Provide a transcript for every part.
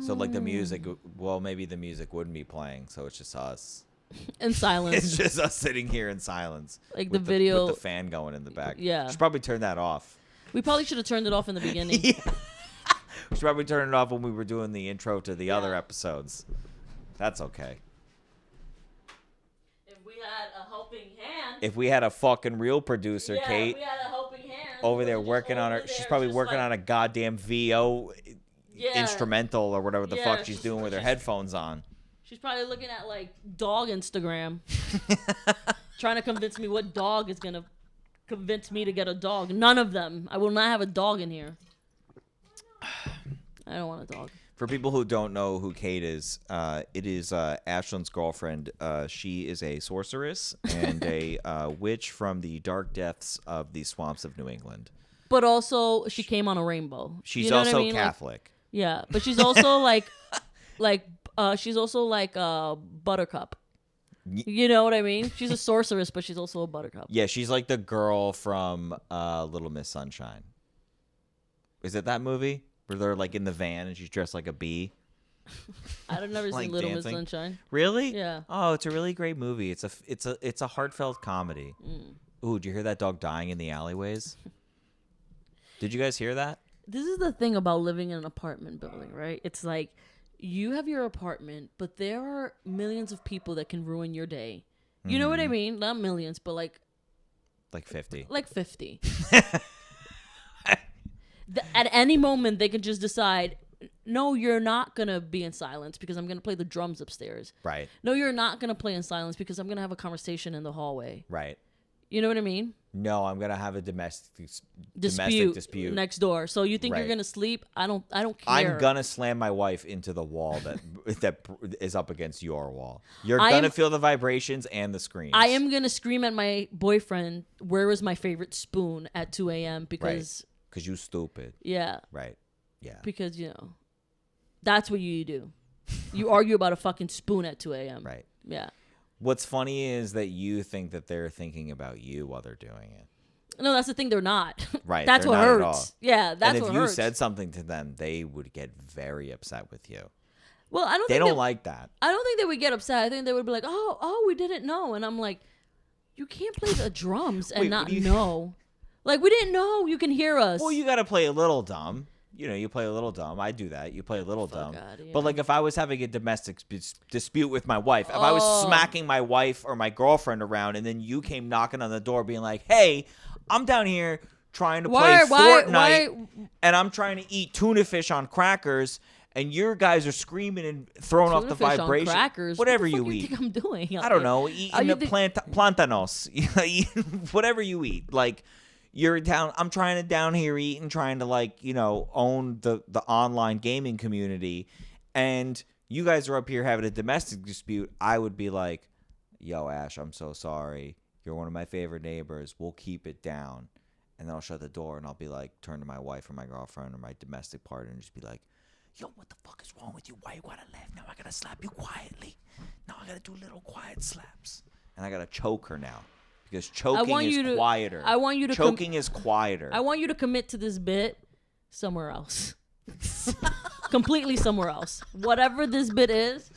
So like the music, well, maybe the music wouldn't be playing, so it's just us. In silence. It's just us sitting here in silence. Like with the video. with the fan going in the back. Yeah. We should probably turn that off. We probably should have turned it off in the beginning. Yeah. We should probably turn it off when we were doing the intro to the other episodes. That's okay. If we had a helping hand. If we had a fucking real producer, Kate, if we had a helping hand. over there working on her, she's probably working on a goddamn VO instrumental or whatever the fuck she's doing with her headphones on. She's probably looking at like dog Instagram, trying to convince me what dog is gonna convince me to get a dog. None of them. I will not have a dog in here. I don't want a dog. For people who don't know who Kate is, it is Ashlynn's girlfriend. She is a sorceress and a witch from the dark depths of the swamps of New England. But also, she came on a rainbow. She's you know also what I mean? Catholic. Yeah, but she's also she's also like Buttercup. You know what I mean? She's a sorceress, but she's also a Buttercup. Yeah, she's like the girl from Little Miss Sunshine. Is it that movie where they're like in the van and she's dressed like a bee? I've never like seen Little dancing. Miss Sunshine. Really? Yeah. Oh, it's a really great movie. It's a heartfelt comedy. Ooh, did you hear that dog dying in the alleyways? Did you guys hear that? This is the thing about living in an apartment building, right? It's like you have your apartment, but there are millions of people that can ruin your day. You know what I mean? Not millions, but like 50. Like 50. At any moment, they can just decide, no, you're not going to be in silence because I'm going to play the drums upstairs. Right. No, you're not going to play in silence because I'm going to have a conversation in the hallway. Right. You know what I mean? No, I'm gonna have a domestic dispute next door. So you think Right. you're gonna sleep? I don't care. I'm gonna slam my wife into the wall that is up against your wall. You're gonna feel the vibrations and the screams. I am gonna scream at my boyfriend. Where is my favorite spoon at 2 a.m. Because you stupid. Yeah. Right. Yeah. Because that's what you do. You argue about a fucking spoon at 2 a.m. Right. Yeah. What's funny is that you think that they're thinking about you while they're doing it. No, that's the thing. They're not. Right. That's what hurts. Yeah, that's what hurts. And if you said something to them, they would get very upset with you. Well, I don't. They don't like that. I don't think they would get upset. I think they would be like, "Oh, we didn't know," and I'm like, "You can't play the drums and not know. Like we didn't know. You can hear us." Well, you got to play a little dumb. You play a little dumb. I do that. You play a little dumb. But like if I was having a domestic dispute with my wife, if I was smacking my wife or my girlfriend around and then you came knocking on the door being like, hey, I'm down here trying to play Fortnite and I'm trying to eat tuna fish on crackers and your guys are screaming and throwing off the vibration. Crackers. Whatever what the fuck you you eat. think I'm doing? I don't know. Eating the plantanos. Whatever you eat. Like, you're down. I'm trying to down here eat and trying to own the online gaming community, and you guys are up here having a domestic dispute. I would be like, "Yo, Ash, I'm so sorry. You're one of my favorite neighbors. We'll keep it down." And then I'll shut the door and I'll be like, turn to my wife or my girlfriend or my domestic partner and just be like, "Yo, what the fuck is wrong with you? Why you gotta laugh? Now I gotta slap you quietly. Now I gotta do little quiet slaps, and I gotta choke her now." Because choking is quieter. I want you to choking is quieter. I want you to commit to this bit somewhere else. Completely somewhere else. Whatever this bit is,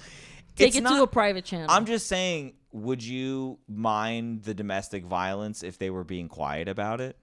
take it to a private channel. I'm just saying, would you mind the domestic violence if they were being quiet about it?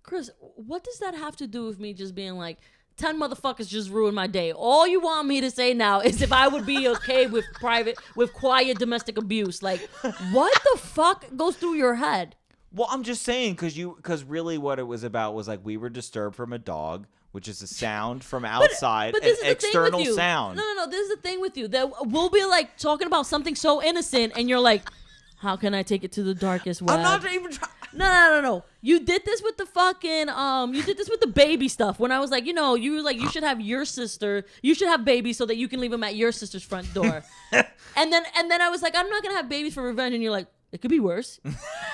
Chris, what does that have to do with me just being like, 10 motherfuckers just ruined my day? All you want me to say now is if I would be okay with quiet domestic abuse. Like, what the fuck goes through your head? Well, I'm just saying because really what it was about was like we were disturbed from a dog, which is a sound from outside, but this an is the external thing with you. sound. No. This is the thing with you. That we'll be like talking about something so innocent and you're like, how can I take it to the darkest web? I'm not even trying. No. You did this with the fucking you did this with the baby stuff. When I was like, you were like, you should have your sister, you should have babies so that you can leave them at your sister's front door. and then I was like, I'm not gonna have babies for revenge, and you're like, it could be worse.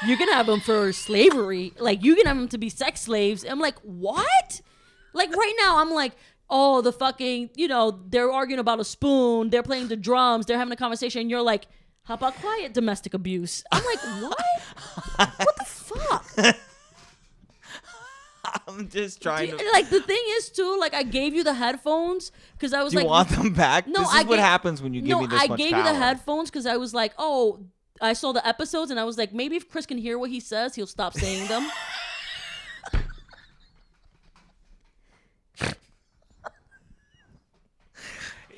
You can have them for slavery. Like you can have them to be sex slaves. I'm like, what? Like right now, I'm like, oh, the fucking, they're arguing about a spoon, they're playing the drums, they're having a conversation, and you're like, how about quiet domestic abuse? I'm like, what? What the fuck? I'm just trying to. Like, the thing is, too, like, I gave you the headphones because I was Do you like... want them back? No, this is what happens when you give me this much power. I gave you the headphones because I was like, oh, I saw the episodes and I was like, maybe if Chris can hear what he says, he'll stop saying them.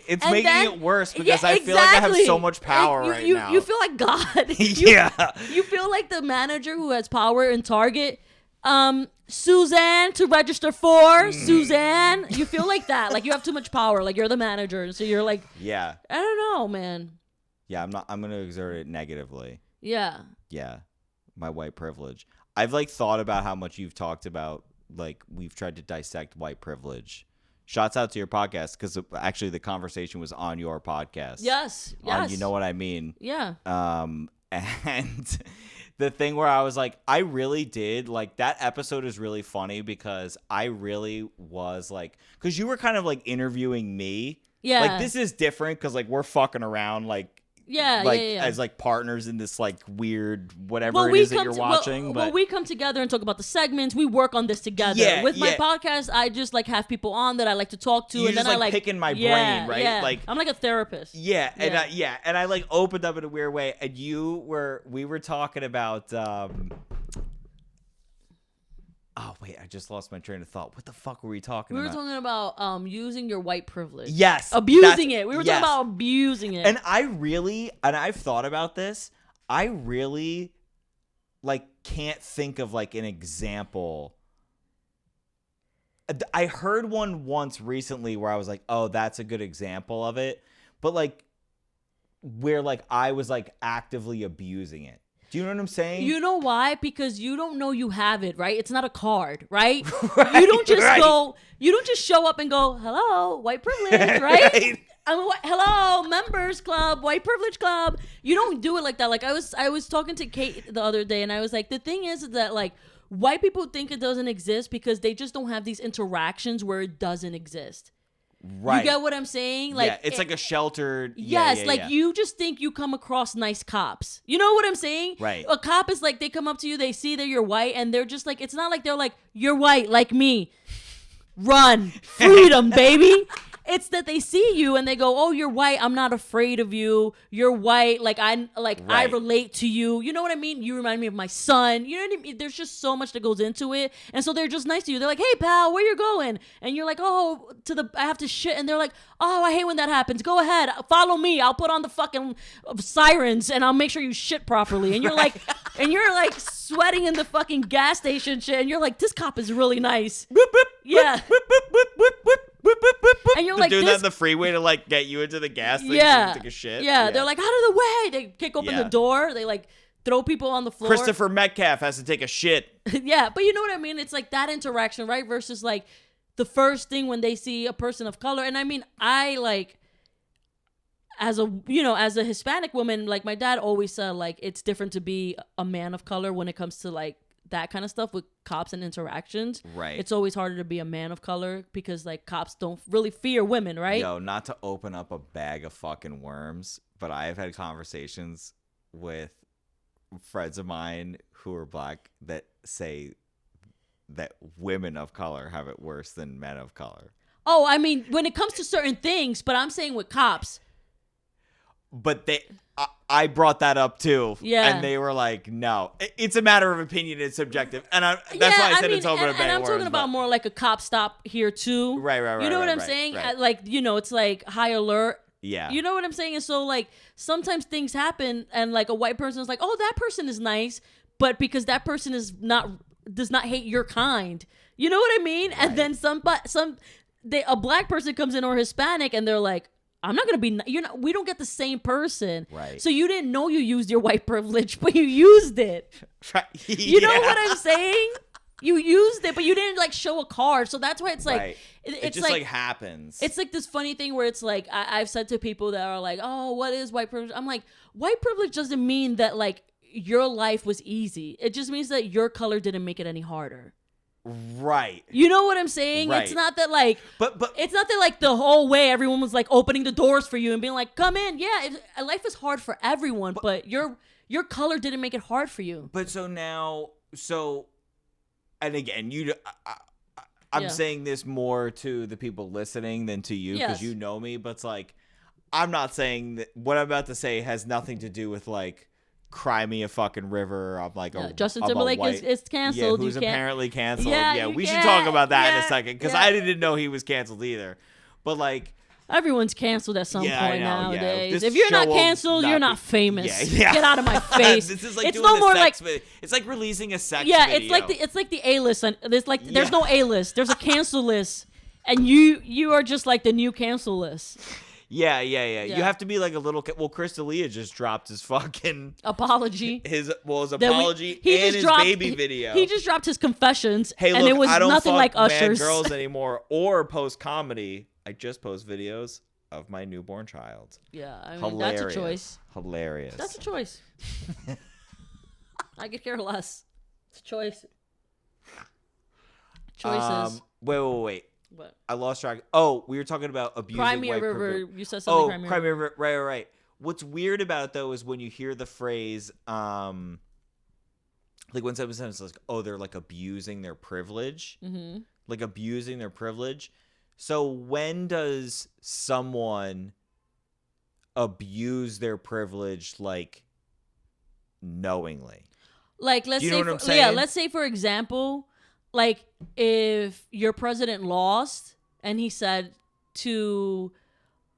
It's making it worse because I feel like I have so much power right now. You feel like God. Yeah. You feel like the manager who has power in Target. Suzanne to register for Suzanne. You feel like that. Like you have too much power. Like you're the manager. And so you're like, yeah. I don't know, man. Yeah, I'm going to exert it negatively. Yeah. Yeah. My white privilege. I've like thought about how much you've talked about, like we've tried to dissect white privilege. Shouts out to your podcast because actually the conversation was on your podcast. Yes. You know what I mean? Yeah. And the thing where I was like, I really did like that episode is really funny because I really was like, because you were kind of like interviewing me. Yeah. Like this is different because like we're fucking around like. Yeah, like yeah. as like partners in this like weird whatever it is that you're watching. Well, we come together and talk about the segments. We work on this together. Yeah, with my podcast, I just like have people on that I like to talk to, You're and just, then like, I like picking my brain, right? Yeah. Like I'm like a therapist. Yeah, and I like opened up in a weird way, and we were talking about. Oh wait, I just lost my train of thought. What the fuck were we talking about? We were talking about using your white privilege. Yes. Abusing it. We were talking about abusing it. And I've thought about this. I really like can't think of like an example. I heard one once recently where I was like, "Oh, that's a good example of it." But like where like I was like actively abusing it. Do you know what I'm saying? You know why? Because you don't know you have it, right? It's not a card, right? Right, you don't just show up and go, hello, white privilege, right? Hello, members club, white privilege club. You don't do it like that. Like I was talking to Kate the other day and I was like, the thing is that like white people think it doesn't exist because they just don't have these interactions where it doesn't exist. Right. You get what I'm saying? Like, yeah, it's like a sheltered. Yes, you just think you come across nice cops. You know what I'm saying? Right. A cop is like, they come up to you, they see that you're white, and they're just like, it's not like they're like, you're white like me. Run. Freedom, baby. It's that they see you and they go, oh, you're white. I'm not afraid of you. You're white. I relate to you. You know what I mean? You remind me of my son. You know what I mean? There's just so much that goes into it. And so they're just nice to you. They're like, hey, pal, where you going? And you're like, oh, I have to shit. And they're like, oh, I hate when that happens. Go ahead. Follow me. I'll put on the fucking sirens and I'll make sure you shit properly. And you're like, sweating in the fucking gas station shit. And you're like, this cop is really nice. Yeah. And you're like, doing that on the freeway to like get you into the gas thing to take a shit. Yeah, they're like, out of the way. They kick open the door. They like throw people on the floor. Christopher Metcalf has to take a shit. Yeah, but you know what I mean? It's like that interaction, right? Versus like the first thing when they see a person of color. And I mean, I like as a Hispanic woman, like my dad always said, like it's different to be a man of color when it comes to like that kind of stuff with cops and interactions. Right. It's always harder to be a man of color because like cops don't really fear women, right? Yo, not to open up a bag of fucking worms, but I have had conversations with friends of mine who are black that say that women of color have it worse than men of color. Oh, I mean, when it comes to certain things, but I'm saying with cops. But I brought that up too. Yeah. And they were like, no. It's a matter of opinion. It's subjective. And that's why I said it's over a bag and of I'm worms, talking about more like a cop stop here too. Right. You know what I'm saying? Right. Like, it's like high alert. Yeah. You know what I'm saying? And so like sometimes things happen and like a white person is like, oh, that person is nice. But because that person does not hate your kind. You know what I mean? Right. And then a black person comes in or Hispanic and they're like, I'm not going to be, we don't get the same person. Right. So you didn't know you used your white privilege, but you used it. Right. You know what I'm saying? You used it, but you didn't like show a card. So that's why it's like, it just like happens. It's like this funny thing where it's like, I've said to people that are like, oh, what is white privilege? I'm like, white privilege doesn't mean that like your life was easy. It just means that your color didn't make it any harder. Right. You know what I'm saying? Right. It's not that like, but it's not that like the whole way everyone was like opening the doors for you and being like, come in. Yeah, life is hard for everyone, but your color didn't make it hard for you. But and again, I'm saying this more to the people listening than to you because you know me. But it's like, I'm not saying that what I'm about to say has nothing to do with like cry me a fucking river. I'm like, Justin Timberlake is canceled. Yeah, who's apparently canceled. Yeah, we should talk about that in a second because I didn't know he was canceled either. But like, everyone's canceled at some point nowadays. Yeah. If you're not canceled, you're not famous. Yeah. Get out of my face. This is like it's doing no more like it's like releasing a sex video. It's like the A-list. There's no A-list. There's a cancel list, and you are just like the new cancel list. Yeah. You have to be like a little. Well, Chris D'Elia just dropped his fucking apology. His apology and his baby video. He just dropped his confessions. Hey, look, and it was I don't nothing fuck like mad Usher's girls anymore or post comedy. I just post videos of my newborn child. Yeah, I mean, hilarious. That's a choice. Hilarious. That's a choice. I could care less. It's a choice. Choices. Wait. What? I lost track. Oh, we were talking about abusing Cry Me a white River. privilege. You said something. Cry Me a River. Right. What's weird about it though is when you hear the phrase, like when someone says like, "Oh, they're like abusing their privilege," like abusing their privilege. So when does someone abuse their privilege, like knowingly? Like let's say for example, like if your president lost and he said to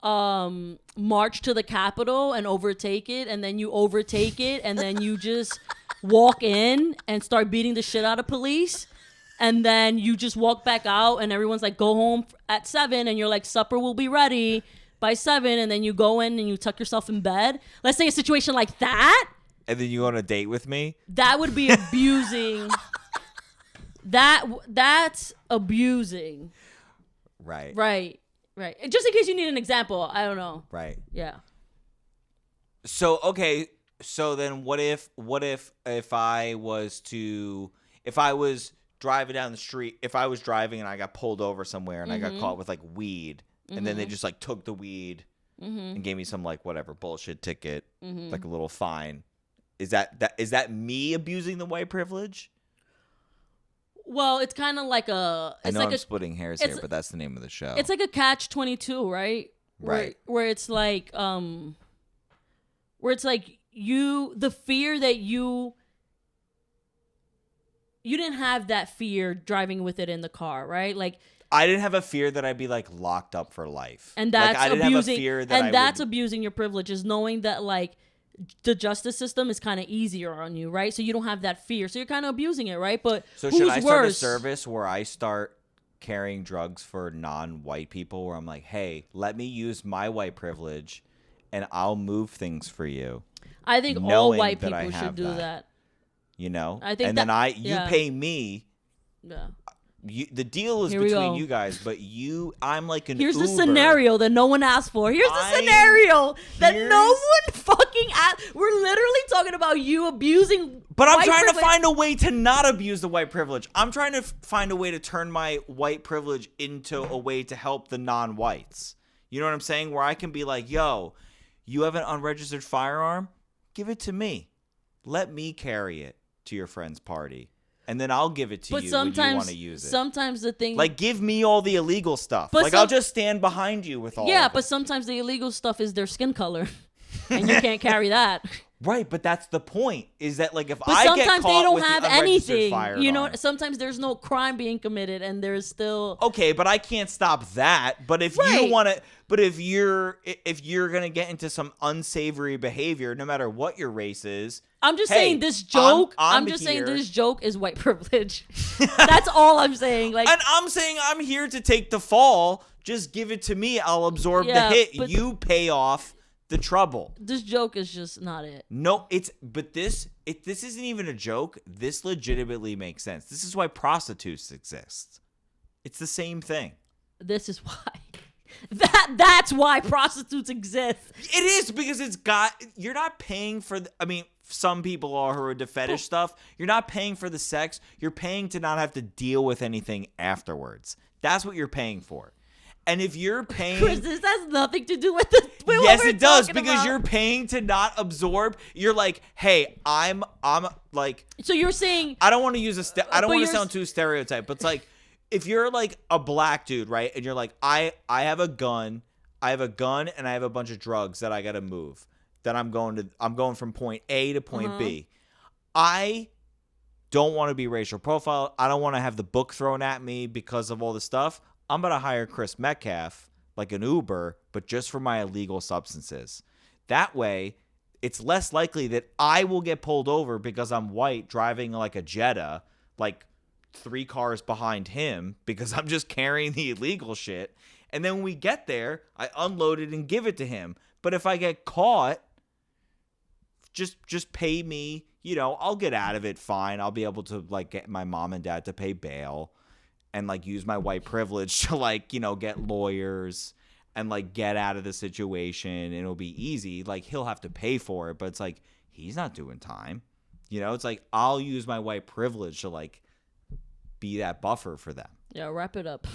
march to the Capitol and overtake it, and then you overtake it, and then you just walk in and start beating the shit out of police. And then you just walk back out and everyone's like, go home at 7. And you're like, supper will be ready by 7. And then you go in and you tuck yourself in bed. Let's say a situation like that. And then you go on a date with me? That would be abusing. That's abusing. Right. Just in case you need an example. I don't know. Right. Yeah. So, okay. So then what if I was driving down the street, if I was driving and I got pulled over somewhere and I got caught with like weed and then they just like took the weed and gave me some like whatever bullshit ticket, like a little fine. Is that me abusing the white privilege? Well, it's kind of like a. I know I'm splitting hairs here, but that's the name of the show. It's like a catch-22, right? Right. Where it's like the fear that you didn't have that fear driving with it in the car, right? Like I didn't have a fear that I'd be like locked up for life, and that's like, I didn't abusing. Have a fear that that's abusing your privileges, knowing that like the justice system is kind of easier on you, right? So you don't have that fear, so you're kind of abusing it, right? But so should I start a service where I start carrying drugs for non-white people, where I'm like, hey, let me use my white privilege, and I'll move things for you. I think all white people should do that. You know, I think, and then you pay me. Yeah. The deal is between you guys, but I'm like an Here's Uber. the scenario that no one asked for. Here's the scenario that no one fucking asked. We're literally talking about you abusing. But I'm trying to find a way to not abuse the white privilege. I'm trying to find a way to turn my white privilege into a way to help the non-whites. You know what I'm saying? Where I can be like, yo, you have an unregistered firearm? Give it to me. Let me carry it to your friend's party. And then I'll give it to you when you want to use it. Sometimes the thing... Like, give me all the illegal stuff. Like, I'll just stand behind you with all of it. Yeah, but sometimes the illegal stuff is their skin color. And you can't carry that. Right, but that's the point. Is that, like, if but I get sometimes caught they don't with have the unregistered anything. firearm. You know, sometimes there's no crime being committed and there's still... Okay, but I can't stop that. But if you want to... But if you're going to get into some unsavory behavior, no matter what your race is... I'm just saying this joke. I'm just saying this joke is white privilege. That's all I'm saying. Like, and I'm saying I'm here to take the fall. Just give it to me. I'll absorb the hit. You pay off the trouble. This joke is just not it. No, this isn't even a joke. This legitimately makes sense. This is why prostitutes exist. It's the same thing. This is why. That's why prostitutes exist. It is because you're not paying for some people are who are into fetish stuff. You're not paying for the sex. You're paying to not have to deal with anything afterwards. That's what you're paying for. And if you're paying... Chris, this has nothing to do with the... Yes, it does, because you're paying to not absorb. You're like, hey, I'm like... So you're saying... I don't want to use I don't want to sound too stereotype, but it's like, if you're like a black dude, right, and you're like, I have a gun, and I have a bunch of drugs that I gotta move, that I'm going from point A to point B. I don't want to be racial profiled. I don't want to have the book thrown at me because of all this stuff. I'm gonna hire Chris Metcalf like an Uber, but just for my illegal substances. That way, it's less likely that I will get pulled over because I'm white driving like a Jetta, like 3 cars behind him, because I'm just carrying the illegal shit. And then when we get there, I unload it and give it to him. But if I get caught, just pay me, I'll get out of it fine. I'll be able to like get my mom and dad to pay bail and like use my white privilege to like, get lawyers and like get out of the situation, and it'll be easy. Like he'll have to pay for it, but it's like he's not doing time. It's like I'll use my white privilege to like be that buffer for them. Yeah, wrap it up.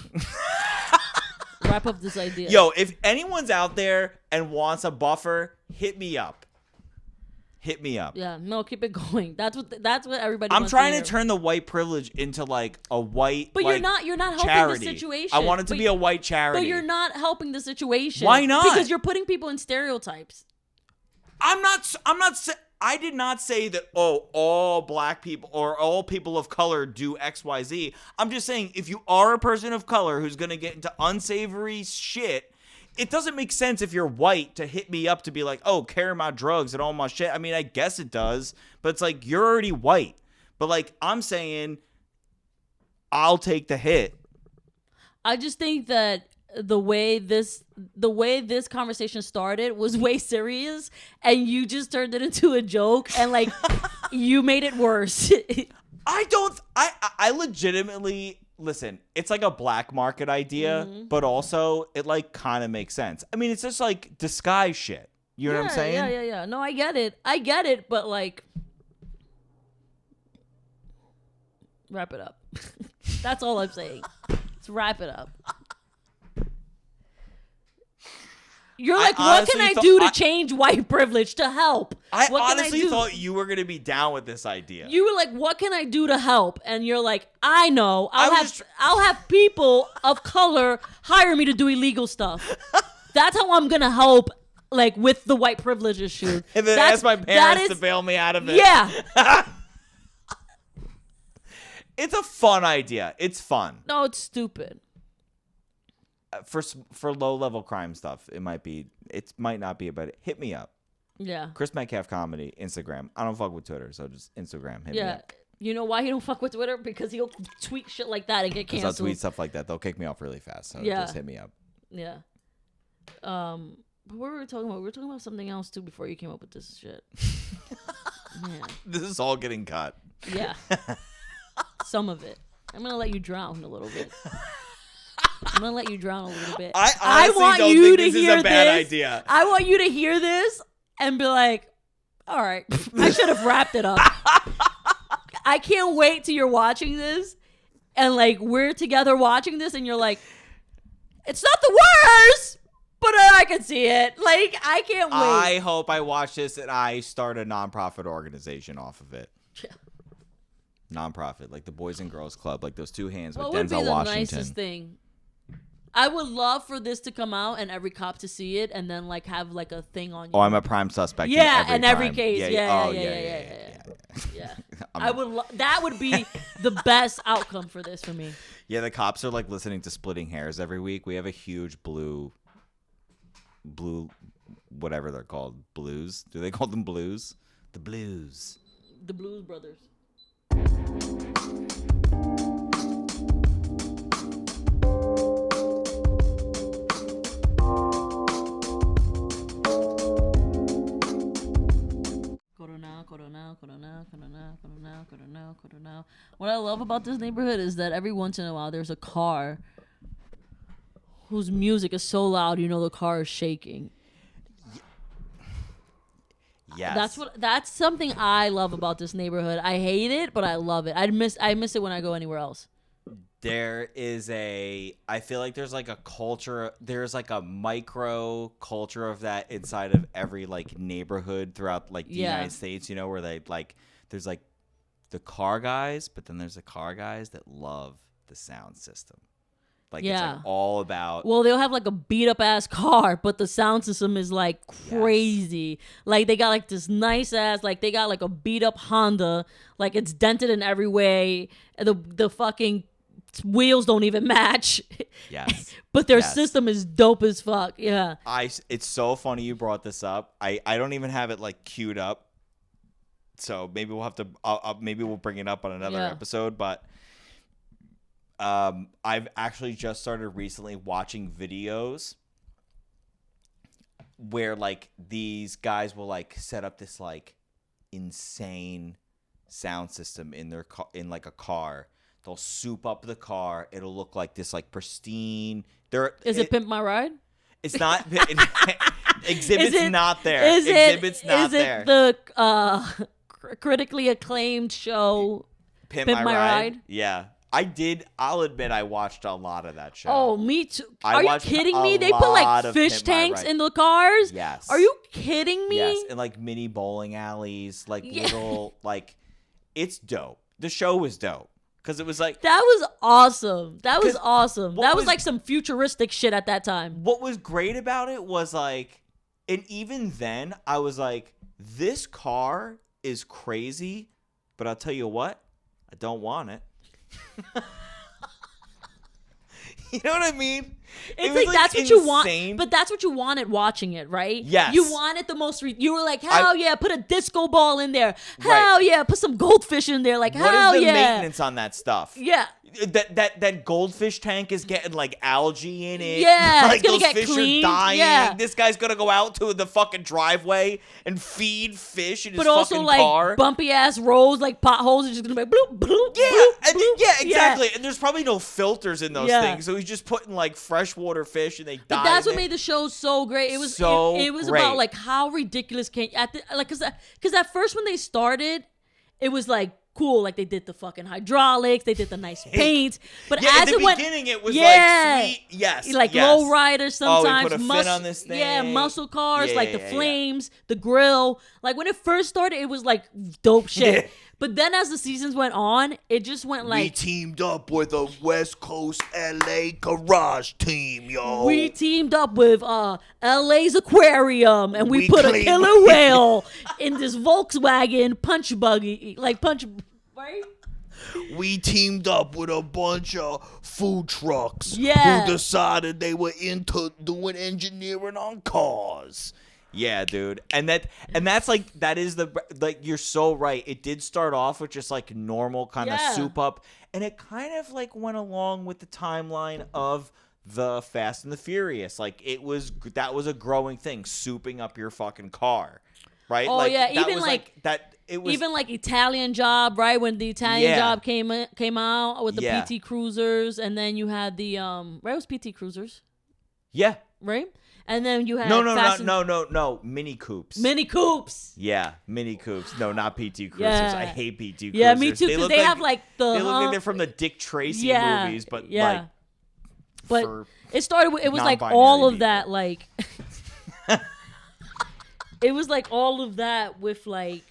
Wrap up this idea. Yo, if anyone's out there and wants a buffer, hit me up. Hit me up. Yeah, no, keep it going. That's what everybody. I'm wants trying to to turn the white privilege into like a white. But like, you're not helping charity. the situation. I want it to be a white charity. But you're not helping the situation. Why not? Because you're putting people in stereotypes. I did not say that, all black people or all people of color do XYZ. I'm just saying, if you are a person of color who's going to get into unsavory shit, it doesn't make sense if you're white to hit me up to be like, carry my drugs and all my shit. I mean, I guess it does, but it's like, you're already white. But like, I'm saying, I'll take the hit. I just think that the way this conversation started was way serious, and you just turned it into a joke, and like you made it worse. I legitimately, listen, it's like a black market idea, but also it like kind of makes sense. I mean, it's just like disguise shit. You know what I'm saying? Yeah. No, I get it, but like, wrap it up. That's all I'm saying. Let's wrap it up. You're like, what can I do to change white privilege to help? I honestly thought you were going to be down with this idea. You were like, what can I do to help? And you're like, I know. I'll have people of color hire me to do illegal stuff. That's how I'm going to help, like, with the white privilege issue. And then ask my parents to bail me out of it. Yeah. It's a fun idea. It's fun. No, it's stupid. For low-level crime stuff, it might not be, but hit me up. Yeah. Chris Metcalf Comedy, Instagram. I don't fuck with Twitter, so just Instagram. Hit me up. You know why he don't fuck with Twitter? Because he'll tweet shit like that and get canceled. Because I'll tweet stuff like that. They'll kick me off really fast, so just hit me up. Yeah. But what were we talking about? We were talking about something else, too, before you came up with this shit. Man. This is all getting cut. Yeah. Some of it. I'm going to let you drown a little bit. I'm gonna let you drown a little bit. I want don't you think to this hear is a bad idea. I want you to hear this and be like, all right, I should have wrapped it up. I can't wait till you're watching this and like we're together watching this and you're like, it's not the worst, but I can see it. Like, I can't wait. I hope I watch this and I start a nonprofit organization off of it. Yeah. Nonprofit, like the Boys and Girls Club, like those two hands with Denzel Washington. What would be the nicest thing? I would love for this to come out and every cop to see it and then like have like a thing on you. Oh, I'm a prime suspect. Yeah, in every case. Yeah. I would. That would be the best outcome for this for me. Yeah, the cops are like listening to Splitting Hairs every week. We have a huge blue, whatever they're called, blues. Do they call them blues? The Blues. The Blues Brothers. What I love about this neighborhood is that every once in a while there's a car whose music is so loud you know the car is shaking. Yes. That's something I love about this neighborhood. I hate it, but I love it. I miss it when I go anywhere else. I feel like there's like a culture, there's like a micro culture of that inside of every like neighborhood throughout like the United States, where they like, there's like the car guys, but then there's the car guys that love the sound system. Like, it's Yeah. like all about. Well, they'll have like a beat up ass car, but the sound system is like crazy. Like they got like this nice ass, like they got like a beat up Honda, like it's dented in every way. The fucking wheels don't even match. Yes. But their system is dope as fuck. Yeah. It's so funny you brought this up. I don't even have it like queued up. So maybe we'll have to maybe we'll bring it up on another episode, but I've actually just started recently watching videos where like these guys will like set up this like insane sound system in their in like a car. They'll soup up the car. It'll look like this like pristine. Is it Pimp My Ride? It's not. Exhibit's not there. Exhibit's not there. Is it the critically acclaimed show Pimp My Ride? Yeah. I'll admit I watched a lot of that show. Oh, me too. Are you kidding me? They put like fish tanks in the cars? Yes. Are you kidding me? Yes, and like mini bowling alleys, like little, like, it's dope. The show was dope. Because it was like... That was awesome. That was like some futuristic shit at that time. What was great about it was like... And even then, I was like, this car is crazy, but I'll tell you what, I don't want it. You know what I mean? It's like that's what you want, but that's what you wanted watching it, right? Yes. You wanted the most. You were like, hell yeah, put a disco ball in there. Hell yeah, put some goldfish in there. Like, hell yeah. What is the maintenance on that stuff? Yeah. That goldfish tank is getting like algae in it. Yeah, like it's gonna those get fish cleaned. are dying. Yeah. This guy's gonna go out to the fucking driveway and feed fish in his but also fucking like car. bumpy ass roads, like potholes, are just gonna be bloop bloop. Yeah, bloop, bloop. yeah, exactly. And there's probably no filters in those Yeah. things, so he's just putting like freshwater fish and they die. But that's what made the show so great. It was so it was great. about like how ridiculous can because at first when they started, it was like cool, like they did the fucking hydraulics, they did the nice paint. But as in the it beginning, it was yeah, like sweet, yes, like yes. low riders sometimes. Oh, we put a fin on this thing. Yeah, muscle cars, Yeah, like yeah, the yeah, flames, the grill. Like when it first started, it was like dope shit. Yeah. But then as the seasons went on, it just went like... We teamed up with a West Coast LA garage team, yo. We teamed up with LA's Aquarium, and we We put a clean- killer whale in this Volkswagen punch buggy. Like punch... Right? We teamed up with a bunch of food trucks Yeah. who decided they were into doing engineering on cars. Yeah, dude. And that's like, that is you're so right. It did start off with just like normal kind of soup up, and it kind of like went along with the timeline of the Fast and the Furious. Like that was a growing thing, souping up your fucking car. Right? Oh, like, yeah, that even was like that it was even like Italian Job, right? When the Italian Yeah. Job came out with the Yeah. PT Cruisers, and then you had the right, it was PT Cruisers, Yeah. right? And then you had No, Mini Coupes. Mini Coupes. Yeah, Mini Coupes. No, not PT Cruisers. Yeah. I hate PT Cruisers. Yeah, me too. Because look they have like the they look like they're from the Dick Tracy movies, but like but for it started with, it was like non-binary all of people. that, like it was like all of that with like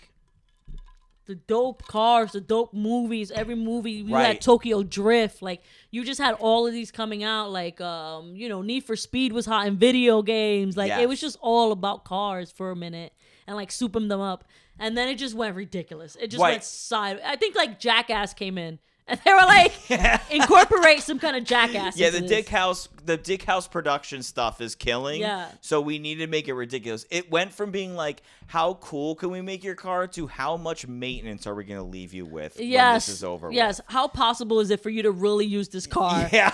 the dope cars, the dope movies. Every movie you had Right. Tokyo Drift, like you just had all of these coming out, like Need for Speed was hot in video games, like it was Yes. just all about cars for a minute and like souping them up, and then it just went ridiculous. It just Right. went side. I think like Jackass came in. And they were like, incorporate some kind of Jackass. Yeah, into this. the Dick House production stuff is killing. Yeah. So we need to make it ridiculous. It went from being like, how cool can we make your car, to how much maintenance are we going to leave you with when this is over Yes. How possible is it for you to really use this car? with? Yeah.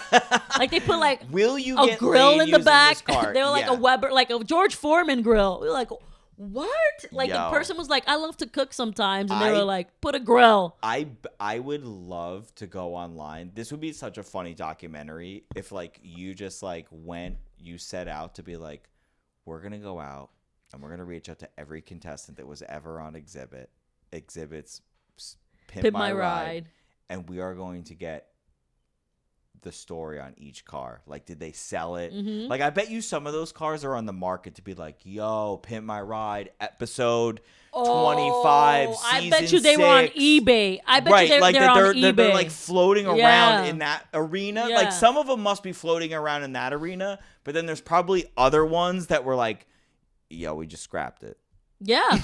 Like they put like Will you a get grill laid in the using back. this car? They were like Yeah. a Weber, like a George Foreman grill. We were like, what? Like Yo. the person was like, I love to cook sometimes, and they I- were like, put a grill. I would love to go online. This would be such a funny documentary if like you just like you set out to be like, we're going to go out and we're going to reach out to every contestant that was ever on Exhibit's Pimp My Ride, and we are going to get the story on each car. Like, did they sell it? Mm-hmm. Like, I bet you some of those cars are on the market to be like, yo, Pimp My Ride episode 25, I season bet you they were on 6. eBay. I bet Right, you like they're on they're eBay. like floating around Yeah. in that arena. Yeah. Like, some of them must be floating around in that arena, but then there's probably other ones that were like, yo, we just scrapped it. Yeah.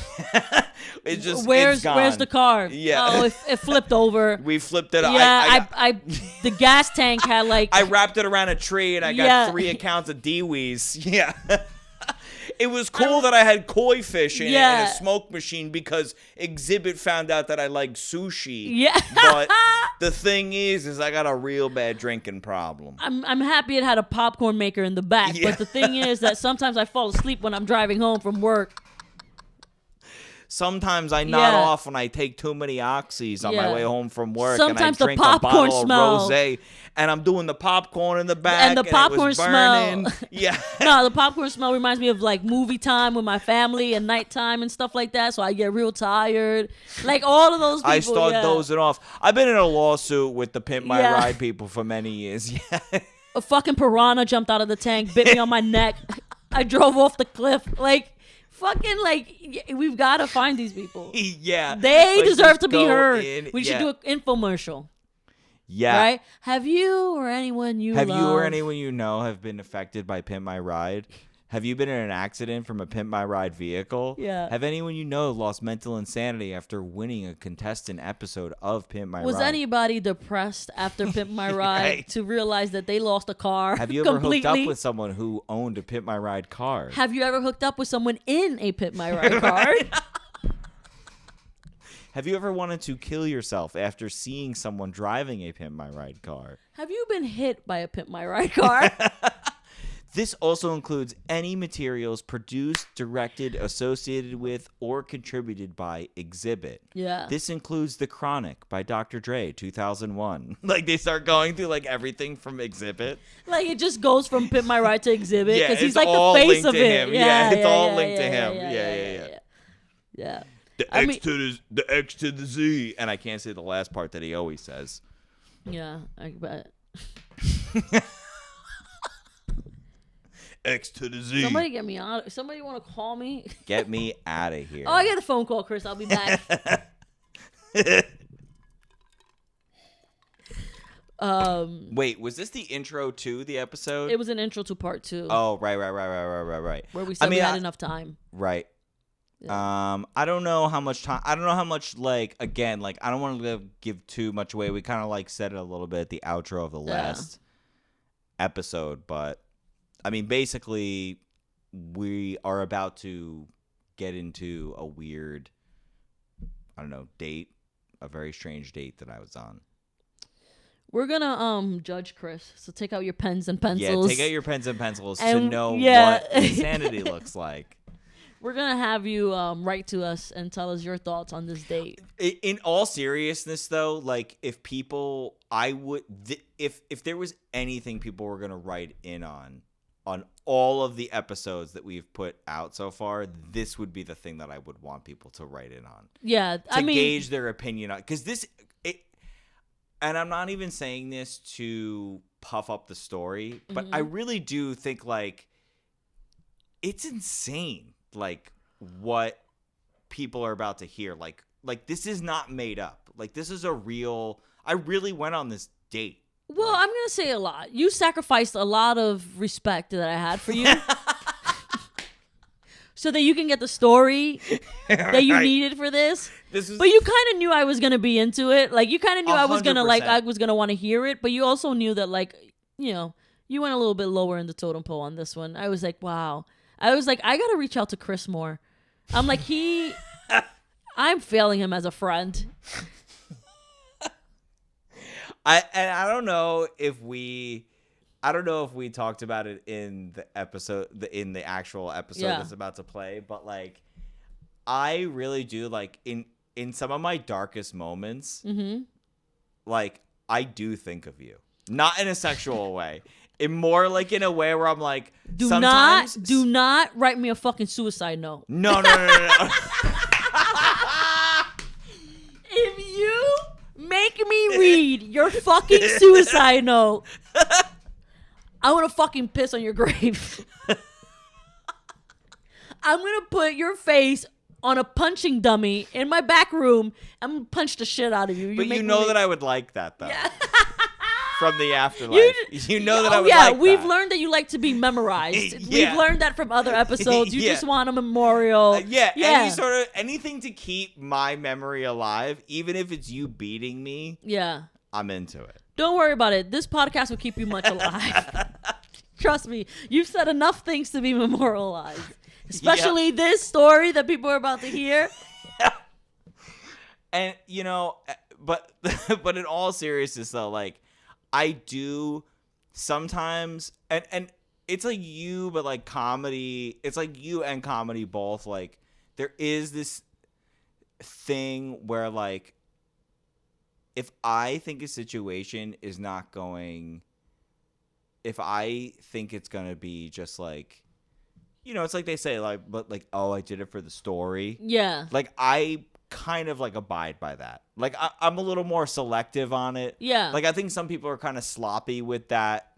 It's just where's it's gone. where's the car? Yeah. Oh, it flipped over. We flipped it. Yeah, I the gas tank had like I wrapped it around a tree and I got 3 accounts of Dee-Wees. Yeah. It was cool that I had koi fish in it and a smoke machine because Exhibit found out that I like sushi. Yeah. But the thing is I got a real bad drinking problem. I'm happy it had a popcorn maker in the back, Yeah. but the thing is that sometimes I fall asleep when I'm driving home from work. Sometimes I nod off when I take too many oxys on my way home from work. Sometimes and I drink the popcorn a bottle smell. of rosé, and I'm doing the popcorn in the back, And the popcorn it was burning. smell. Yeah. No, the popcorn smell reminds me of like movie time with my family and nighttime and stuff like that. So I get real tired. Like all of those people. I start dozing off. I've been in a lawsuit with the Pimp My Ride people for many years. Yeah. A fucking piranha jumped out of the tank, bit me on my neck. I drove off the cliff. Like, fucking, like, we've got to find these people. Yeah. They Like, deserve just to be go heard. in- We should yeah. do an infomercial. Yeah. Right? Have you or anyone you Have love? you or anyone you know have been affected by Pimp My Ride? Have you been in an accident from a Pimp My Ride vehicle? Yeah. Have anyone you know lost mental insanity after winning a contestant episode of Pimp My Was Ride? anybody depressed after Pimp My Ride Right. to realize that they lost a car? Have you ever completely? hooked up with someone who owned a Pimp My Ride car? Have you ever hooked up with someone in a Pimp My Ride car? Have you ever wanted to kill yourself after seeing someone driving a Pimp My Ride car? Have you been hit by a Pimp My Ride car? This also includes any materials produced, directed, associated with, or contributed by Exhibit. Yeah. This includes The Chronic by Dr. Dre, 2001. Like, they start going through, like, everything from Exhibit. Like, it just goes from Pimp My Ride to Exhibit Yeah, because he's it's like all the face linked of to it. him. Yeah, it's all linked to yeah, him. Yeah. Yeah. The I X mean- to the X to the Z. And I can't say the last part that he always says. Yeah, I bet. X to the Z. Somebody get me out. Somebody want to call me? Get me out of here. Oh, I get a phone call, Chris. I'll be back. Wait, was this the intro to the episode? It was an intro to part 2. Oh, right. Where we said we had enough time. Right. Yeah. I don't know how much time. I don't know how much. Like, again, like, I don't want to give too much away. We kind of like said it a little bit at the outro of the last episode, but I mean, basically, we are about to get into a weird, I don't know, date, a very strange date that I was on. We're gonna judge Chris. So take out your pens and pencils. Yeah, take out your pens and pencils to And- know yeah. what insanity looks like. We're gonna have you write to us and tell us your thoughts on this date. In all seriousness, though, like, if people, I would, if there was anything people were gonna write in on all of the episodes that we've put out so far, this would be the thing that I would want people to write in on. Yeah, To gauge their opinion on, because and I'm not even saying this to puff up the story, but I really do think, like, it's insane, like, what people are about to hear. Like this is not made up. Like, this is a real, I really went on this date. Well, I'm gonna say a lot. You sacrificed a lot of respect that I had for you, so that you can get the story that you needed for this. But you kind of knew I was gonna be into it. Like, you kind of knew I was gonna 100%. I was gonna want to hear it. But you also knew that, like, you know, you went a little bit lower in the totem pole on this one. I was like, wow. I was like, I gotta reach out to Chris more. I'm like, I'm failing him as a friend. I don't know if we talked about it in the episode, in the actual episode that's about to play, but, like, I really do, like, in some of my darkest moments, like, I do think of you, not in a sexual way, in more like in a way where I'm like, Do sometimes not write me a fucking suicide note. No. If you make me read your fucking suicide note, I want to fucking piss on your grave. I'm going to put your face on a punching dummy in my back room. I'm going to punch the shit out of you. But you know that I would like that, though. Yeah. From the afterlife. You know that I would like that. We've learned that you like to be memorized. Yeah. We've learned that from other episodes. You Yeah. just want a memorial. Anything to keep my memory alive, even if it's you beating me. Yeah. I'm into it. Don't worry about it. This podcast will keep you much alive. Trust me. You've said enough things to be memorialized. Especially this story that people are about to hear. And, you know, but in all seriousness, though, like, I do sometimes, and it's like you, but like comedy, it's like you and comedy both, like, there is this thing where, like, if I think a situation is not going, if I think it's going to be just like, you know, it's like they say, like, but like, oh, I did it for the story. Yeah. Like, I kind of like abide by that. Like, I'm a little more selective on it. Yeah. Like, I think some people are kind of sloppy with that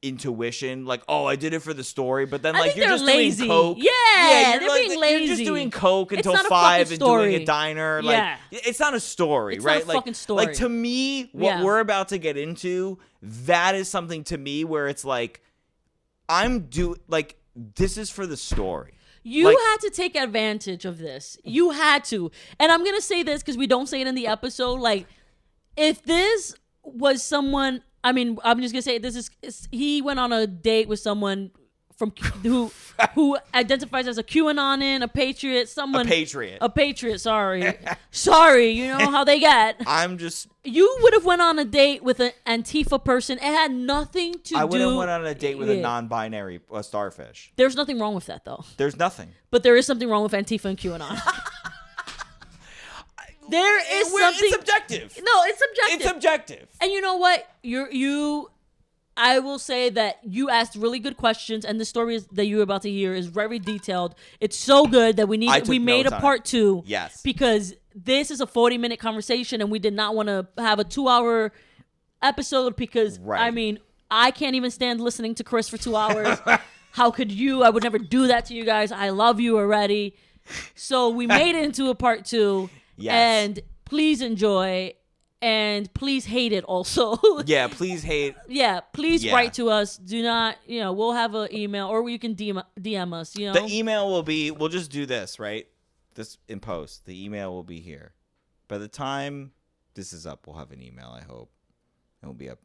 intuition. Like, oh, I did it for the story, but then like you're just lazy. doing coke. Yeah, they're like, being lazy. You're just doing coke It's until not a 5 fucking and story. doing a diner. Yeah. Like, it's not a story, It's right? not a like, fucking story. Like, to me, what we're about to get into, that is something to me where it's like, this is for the story. You like, had to take advantage of this. You had to. And I'm going to say this because we don't say it in the episode. Like, if this was someone, I mean, I'm just going to say he went on a date with someone from who identifies as a QAnon, a patriot, someone. A patriot, sorry. Sorry, you know how they get. You would have went on a date with an Antifa person. It had nothing to do. I would have went on a date with a non-binary starfish. There's nothing wrong with that, though. There's nothing. But there is something wrong with Antifa and QAnon. It's subjective. No, it's subjective. It's subjective. And you know what? I will say that you asked really good questions, and the story that you're about to hear is very detailed. It's so good that we made a part 2. Yes. Because this is a 40-minute conversation, and we did not want to have a 2-hour episode because, I mean, I can't even stand listening to Chris for 2 hours. How could you? I would never do that to you guys. I love you already. So we made it into a part 2. Yes. And please enjoy. And please hate it also. Yeah, please hate. Yeah, please write to us. Do not, we'll have an email or you can DM us, The email will be, we'll just do this, right? This in post. The email will be here. By the time this is up, we'll have an email, I hope. It'll be up.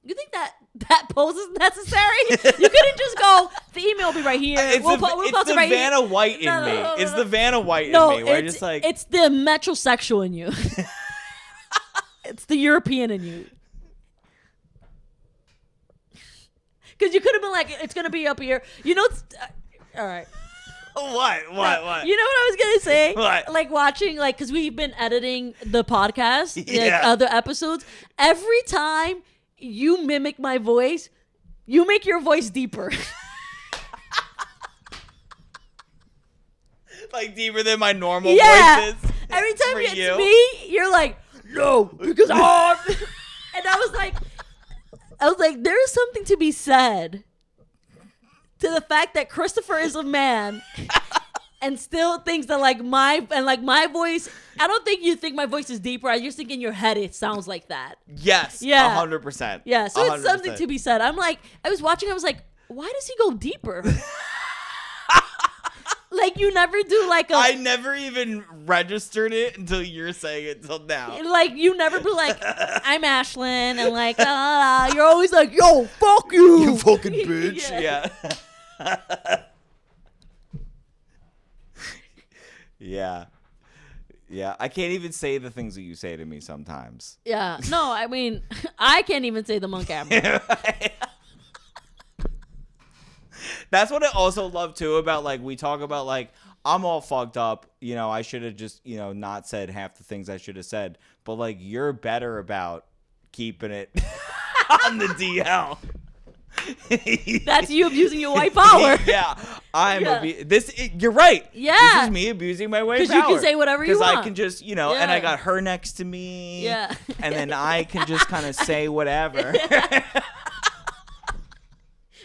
You think that post is necessary? You couldn't just go, the email will be right here. It's the Vanna White in me. It's the Vanna White in me. Where just like... It's the metrosexual in you. It's the European in you. Because you could have been like, it's going to be up here. All right. What? You know what I was going to say? What? Like watching, because we've been editing the podcast, other episodes. Every time you mimic my voice, you make your voice deeper. Like deeper than my normal voice is? Every time it's me, you're like, no, because and I was like, there is something to be said to the fact that Christopher is a man and still thinks that my voice. I don't think you think my voice is deeper. I just think in your head it sounds like that. Yes, 100%. Yeah, so 100%. It's something to be said. I was watching. I was like, why does he go deeper? Like you never do I never even registered it until you're saying it till now. Like you never be like, I'm Ashlynn and like you're always like, yo, fuck you. You fucking bitch. Yeah. Yeah. I can't even say the things that you say to me sometimes. Yeah. No, I mean, I can't even say them on camera. That's what I also love too about we talk about I'm all fucked up, I should have just, not said half the things I should have said, but you're better about keeping it on the DL. That's you abusing your white power. Yeah, you're right. Yeah. This is me abusing my white power. Because you can say whatever you want. Because I can just, and I got her next to me. Yeah. And then I can just kind of say whatever.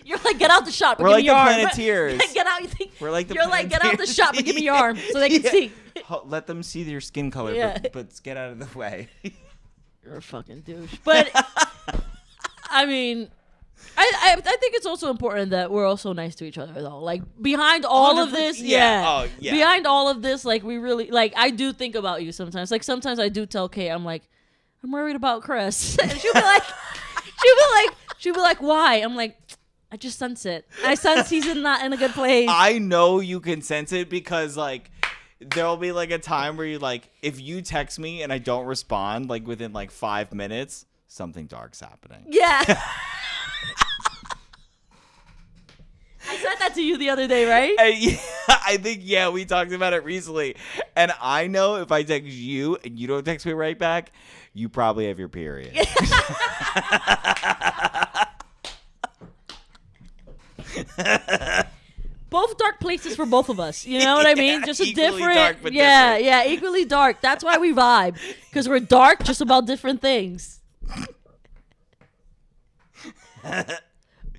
You're like, get out the shop. We're like the Planeteers. Get out. We're like the You're like, get out the shop and give me your arm so they can see. Let them see your skin color, but get out of the way. You're a fucking douche. But I mean, I think it's also important that we're also nice to each other, though. Like behind all of this, behind all of this, like we really like. I do think about you sometimes. Like sometimes I do tell Kay, I'm like, I'm worried about Chris, and she'll be like, why? I'm like, I just sense it. I sense he's not in a good place. I know you can sense it because like. There'll be like a time where you like, if you text me and I don't respond, like within like 5 minutes, something dark's happening. Yeah. I said that to you the other day, right? I think, we talked about it recently. And I know if I text you and you don't text me right back, you probably have your period. Both dark places for both of us. You know what I mean? Just a different, dark, but different. Equally dark. That's why we vibe, because we're dark, just about different things.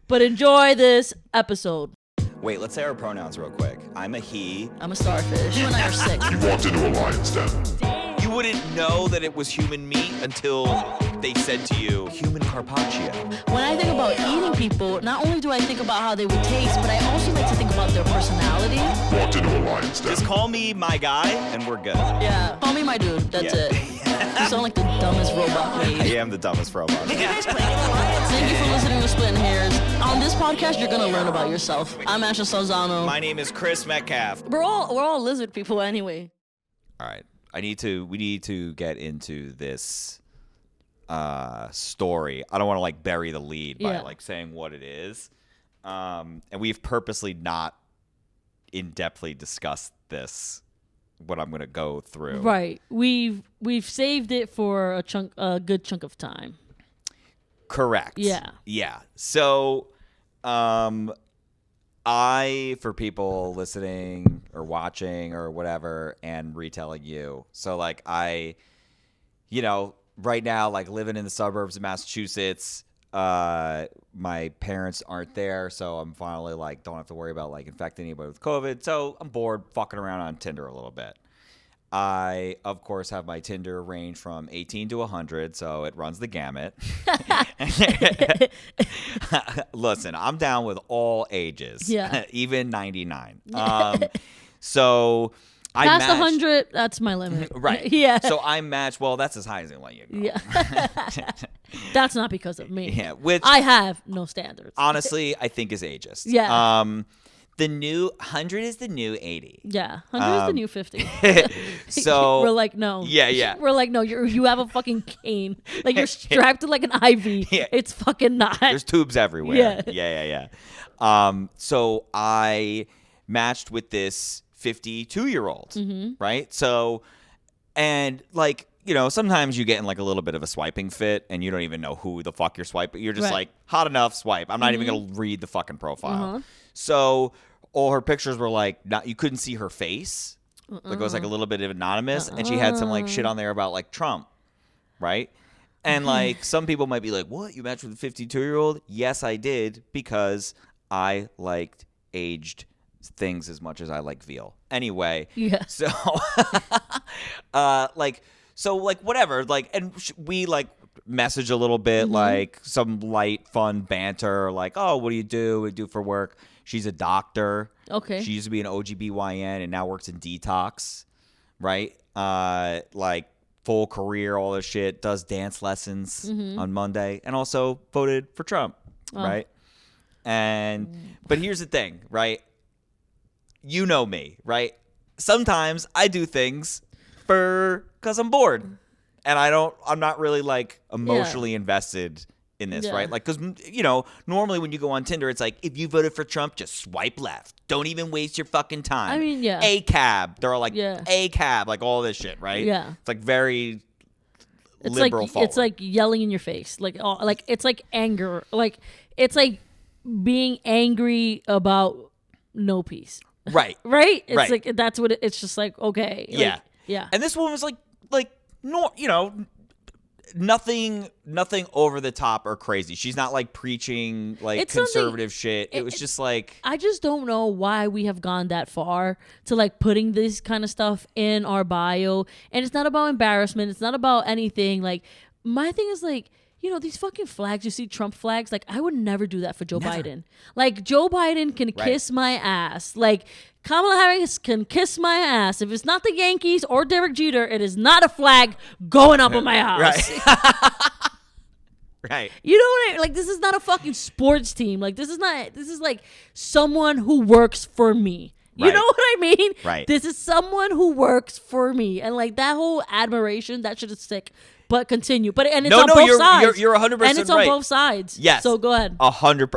But enjoy this episode. Wait, let's say our pronouns real quick. I'm a he. I'm a starfish. You and I are sick. You walked into a lion's den. You wouldn't know that it was human meat until they said to you, human carpaccio. When I think about eating people, not only do I think about how they would taste, but I also like to think about their personality. Walked into a lion's den. Just call me my guy and we're good. Yeah, call me my dude. That's it. You sound like the dumbest robot made. I am the dumbest robot. Thank you for listening to Splittin Hairs. On this podcast, you're gonna learn about yourself. I'm Ashlynn Chris. My name is Chris Metcalf. We're all lizard people anyway. All right. We need to get into this story. I don't want to like bury the lead by like saying what it is. And we've purposely not in-depthly discussed this, what I'm going to go through. Right. We've saved it for a good chunk of time. Correct. Yeah. Yeah. So for people listening or watching or whatever and retelling you. So like right now, like living in the suburbs of Massachusetts, my parents aren't there. So I'm finally like, don't have to worry about like infecting anybody with COVID. So I'm bored fucking around on Tinder a little bit. I, of course, have my Tinder range from 18 to 100, so it runs the gamut. Listen, I'm down with all ages, even 99. So I past 100, that's my limit. Right. Yeah. So I match. Well, that's as high as they let you go. Yeah. That's not because of me. Yeah. Which I have no standards. Honestly, I think is ageist. Yeah. The new 100 is the new 80. Yeah, 100 is the new 50. So we're like, no. Yeah. We're like, no. You have a fucking cane. Like you're strapped to like an IV. Yeah. It's fucking not. There's tubes everywhere. Yeah. So I matched with this 52-year-old, right? So, and like, sometimes you get in like a little bit of a swiping fit and you don't even know who the fuck you're swiping. You're just like, hot enough, swipe. I'm not even going to read the fucking profile. So all her pictures were like, you couldn't see her face. Like it was like a little bit of anonymous. And she had some like shit on there about like Trump, right? And like some people might be like, what? You matched with a 52-year-old? Yes, I did, because I liked aged things as much as I like veal. Anyway. Yeah. So whatever, like, and we like message a little bit, like some light fun banter, like, oh, what do you do? What do you do for work? She's a doctor. Okay. She used to be an OGBYN and now works in detox, right? Like full career, all this shit, does dance lessons on Monday, and also voted for Trump, right? But here's the thing, right? You know me, right? Sometimes I do things because I'm bored, and I'm not really like emotionally invested in this, right? Like, because normally when you go on Tinder, it's like, if you voted for Trump, just swipe left. Don't even waste your fucking time. I mean, a cab. They're all like a cab, like all this shit, right? Yeah. It's like very liberal. It's like yelling in your face, like it's like anger, like it's like being angry about no peace. Right. Right? It's Right. like that's what it's just like, okay. Like, Yeah. yeah. And this one was like no, nothing over the top or crazy. She's not like preaching like It's conservative shit. It was just like I just don't know why we have gone that far to like putting this kind of stuff in our bio. And it's not about embarrassment. It's not about anything. Like my thing is like, these fucking flags, you see Trump flags, like I would never do that for Joe Biden. Like Joe Biden can kiss my ass. Like Kamala Harris can kiss my ass. If it's not the Yankees or Derek Jeter, it is not a flag going up in my house. Right. Right. You know what I mean? Like this is not a fucking sports team. Like this is like someone who works for me. You Right. know what I mean? Right. This is someone who works for me. And like that whole admiration, that shit is sick. But continue. But and it's on both sides. You're 100% right. And it's on both sides. Yes. So go ahead. 100%.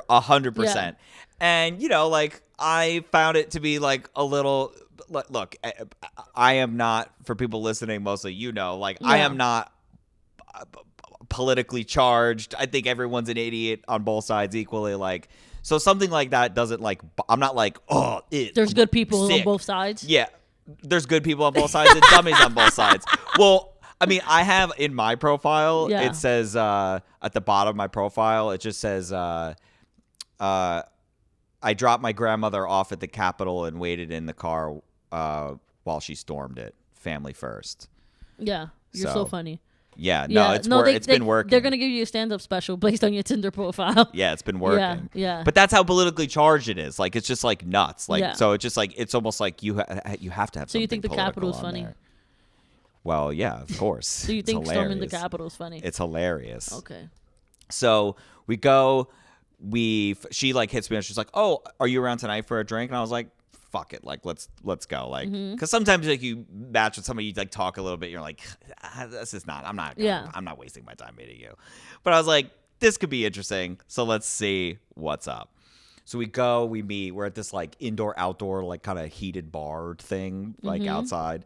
Yeah. And like I found it to be like a little. Look, I am not, for people listening, mostly like I am not politically charged. I think everyone's an idiot on both sides equally. Like so, something like that doesn't like. I'm not like There's good people sick. on both sides. Yeah, there's good people on both sides and dummies on both sides. Well. I mean, I have in my profile, it says at the bottom of my profile, it just says, I dropped my grandmother off at the Capitol and waited in the car while she stormed it. Family first. Yeah. You're so funny. Yeah. No, it's been working. They're going to give you a stand-up special based on your Tinder profile. Yeah, it's been working. Yeah. But that's how politically charged it is. Like, it's just like nuts. Like, so it's just like, it's almost like you have to have So you think the political Capitol is on she there. Well, yeah, of course. So you think storming the Capitol is funny? It's hilarious. Okay. So we go, she like hits me and she's like, "Oh, are you around tonight for a drink?" And I was like, "Fuck it, like let's go." Like, because sometimes like you match with somebody, you like talk a little bit, you're like, "This is not. I'm not wasting my time meeting you." But I was like, "This could be interesting, so let's see what's up." So we go, we meet. We're at this like indoor-outdoor like kind of heated bar thing, like outside.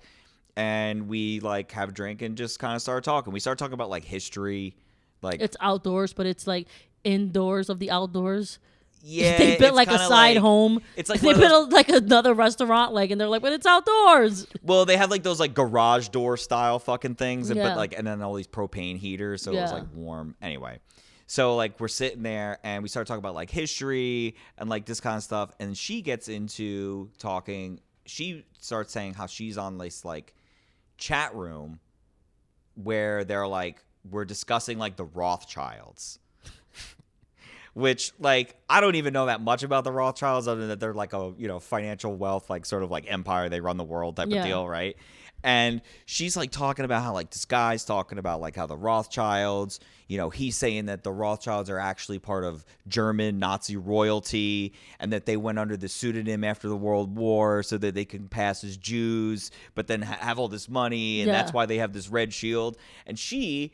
And we like have a drink and just kind of start talking. We start talking about like history, like it's outdoors, but it's like indoors of the outdoors. Yeah, they built like a side home. It's like they built like another restaurant, like, and they're like, but it's outdoors. Well, they have like those like garage door style fucking things, but like, and then all these propane heaters, so it was like warm. Anyway, so like we're sitting there and we start talking about like history and like this kind of stuff, and she gets into talking. She starts saying how she's on this like chat room where they're like, we're discussing like the Rothschilds, which like I don't even know that much about the Rothschilds other than that they're like a financial wealth, like sort of like empire, they run the world type of deal, right? And she's like talking about how like this guy's talking about like how the Rothschilds, he's saying that the Rothschilds are actually part of German Nazi royalty and that they went under the pseudonym after the World War so that they can pass as Jews, but then have all this money, and that's why they have this red shield. And she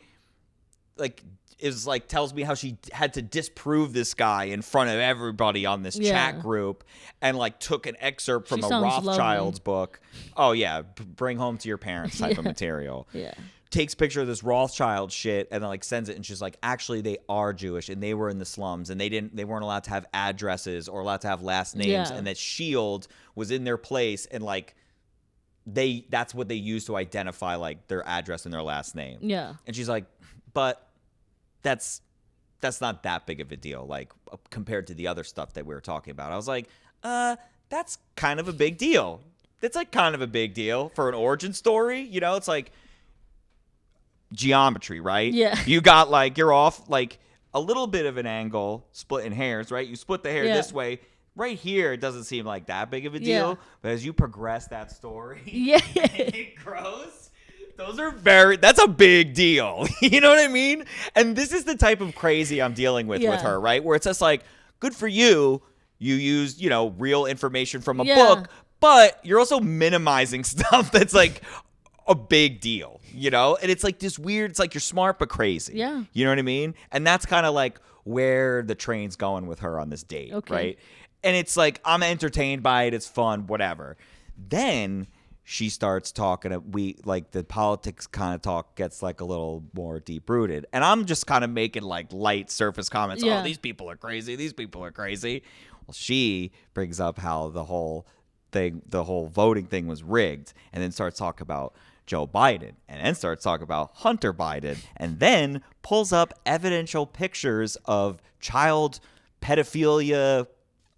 like is like tells me how she had to disprove this guy in front of everybody on this chat group, and like took an excerpt from a Rothschild's book. Oh yeah, bring home to your parents type of material. Yeah. Takes picture of this Rothschild shit and then like sends it, and she's like, actually they are Jewish and they were in the slums and they weren't allowed to have addresses or allowed to have last names, and that shield was in their place, and like that's what they used to identify like their address and their last name. Yeah. And she's like, but that's not that big of a deal, like compared to the other stuff that we were talking about. I was like, that's kind of a big deal. It's like kind of a big deal for an origin story. It's like geometry, right? Yeah. You got like, you're off like a little bit of an angle, splitting hairs, right? You split the hair this way. Right here, it doesn't seem like that big of a deal. Yeah. But as you progress that story, it grows. That's a big deal. You know what I mean? And this is the type of crazy I'm dealing with her, right? Where it's just like, good for you. You used, real information from a book, but you're also minimizing stuff that's like a big deal, And it's like this weird, it's like you're smart but crazy. Yeah. You know what I mean? And that's kind of like where the train's going with her on this date, right? And it's like, I'm entertained by it. It's fun, whatever. Then she starts talking. The politics kind of talk gets like a little more deep rooted, and I'm just kind of making like light surface comments. Yeah. Oh, these people are crazy. These people are crazy. Well, she brings up how the whole voting thing was rigged, and then starts talking about Joe Biden, and then starts talking about Hunter Biden, and then pulls up evidential pictures of child pedophilia,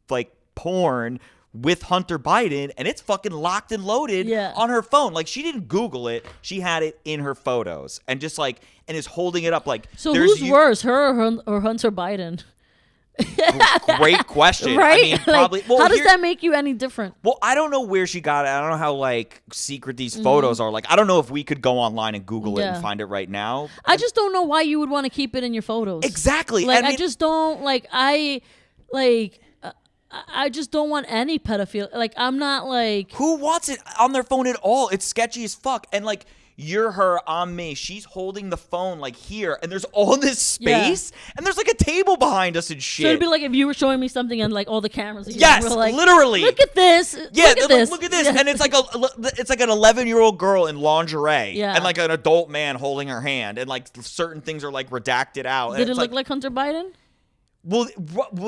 like porn with Hunter Biden, and it's fucking locked and loaded on her phone. Like, she didn't Google it. She had it in her photos and just like, and is holding it up like. So who's worse, her or Hunter Biden? Great question. Right? I mean, probably. Like, how does that make you any different? Well, I don't know where she got it. I don't know how like secret these photos are. Like, I don't know if we could go online and Google it and find it right now. I just don't know why you would want to keep it in your photos. Exactly. Like, I just don't like. I just don't want any pedophile. Like, I'm not like. Who wants it on their phone at all? It's sketchy as fuck. And like, you're her, I'm me. She's holding the phone like here, and there's all this space, and there's like a table behind us and shit. So it'd be like if you were showing me something and like all the cameras. Yes, were like, literally. Look at this. Yeah, Look at this. Yeah. And it's like an 11-year-old girl in lingerie, Yeah. and like an adult man holding her hand, and like certain things are like redacted out. Did it look like Hunter Biden? Well,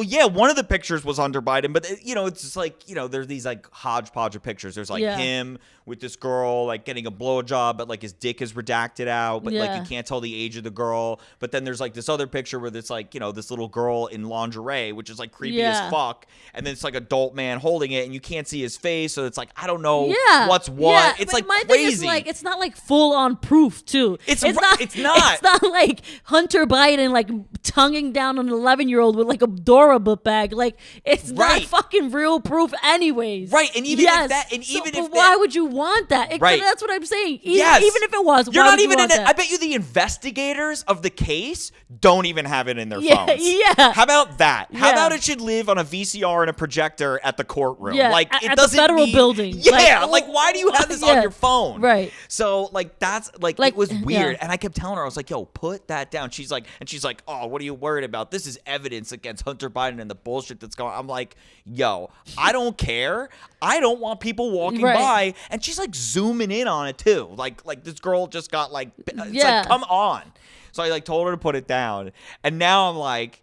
yeah, one of the pictures was Hunter Biden, but it's just like, there's these like hodgepodge of pictures. There's like him with this girl like getting a blowjob, but like his dick is redacted out, but like you can't tell the age of the girl. But then there's like this other picture where it's like, this little girl in lingerie, which is like creepy as fuck. And then it's like adult man holding it, and you can't see his face, so it's like I don't know what's what. Yeah, it's but like my crazy. Thing is like it's not like full on proof too. It's not. It's not like Hunter Biden like tonguing down an 11-year-old with like a Dora book bag. Like, it's not fucking real proof anyways. Right. And even if that, why would you want that? That's what I'm saying. Even if it was, you're why not would even you want that? I bet you the investigators of the case don't even have it in their phones. Yeah. How about that? Yeah. How about it should live on a VCR and a projector at the courtroom? Yeah. Like, it at doesn't the federal need, building. Yeah. Like, why do you have this on your phone? Right. So, like, that's like it was weird. And I kept telling her, I was like, yo, put that down. She's like, oh, what are you worried about? This is evidence against Hunter Biden and the bullshit that's going on. I'm like, yo, I don't care. I don't want people walking by. And she's like zooming in on it too. Like this girl just got like, it's like, come on. So I like told her to put it down. And now I'm like,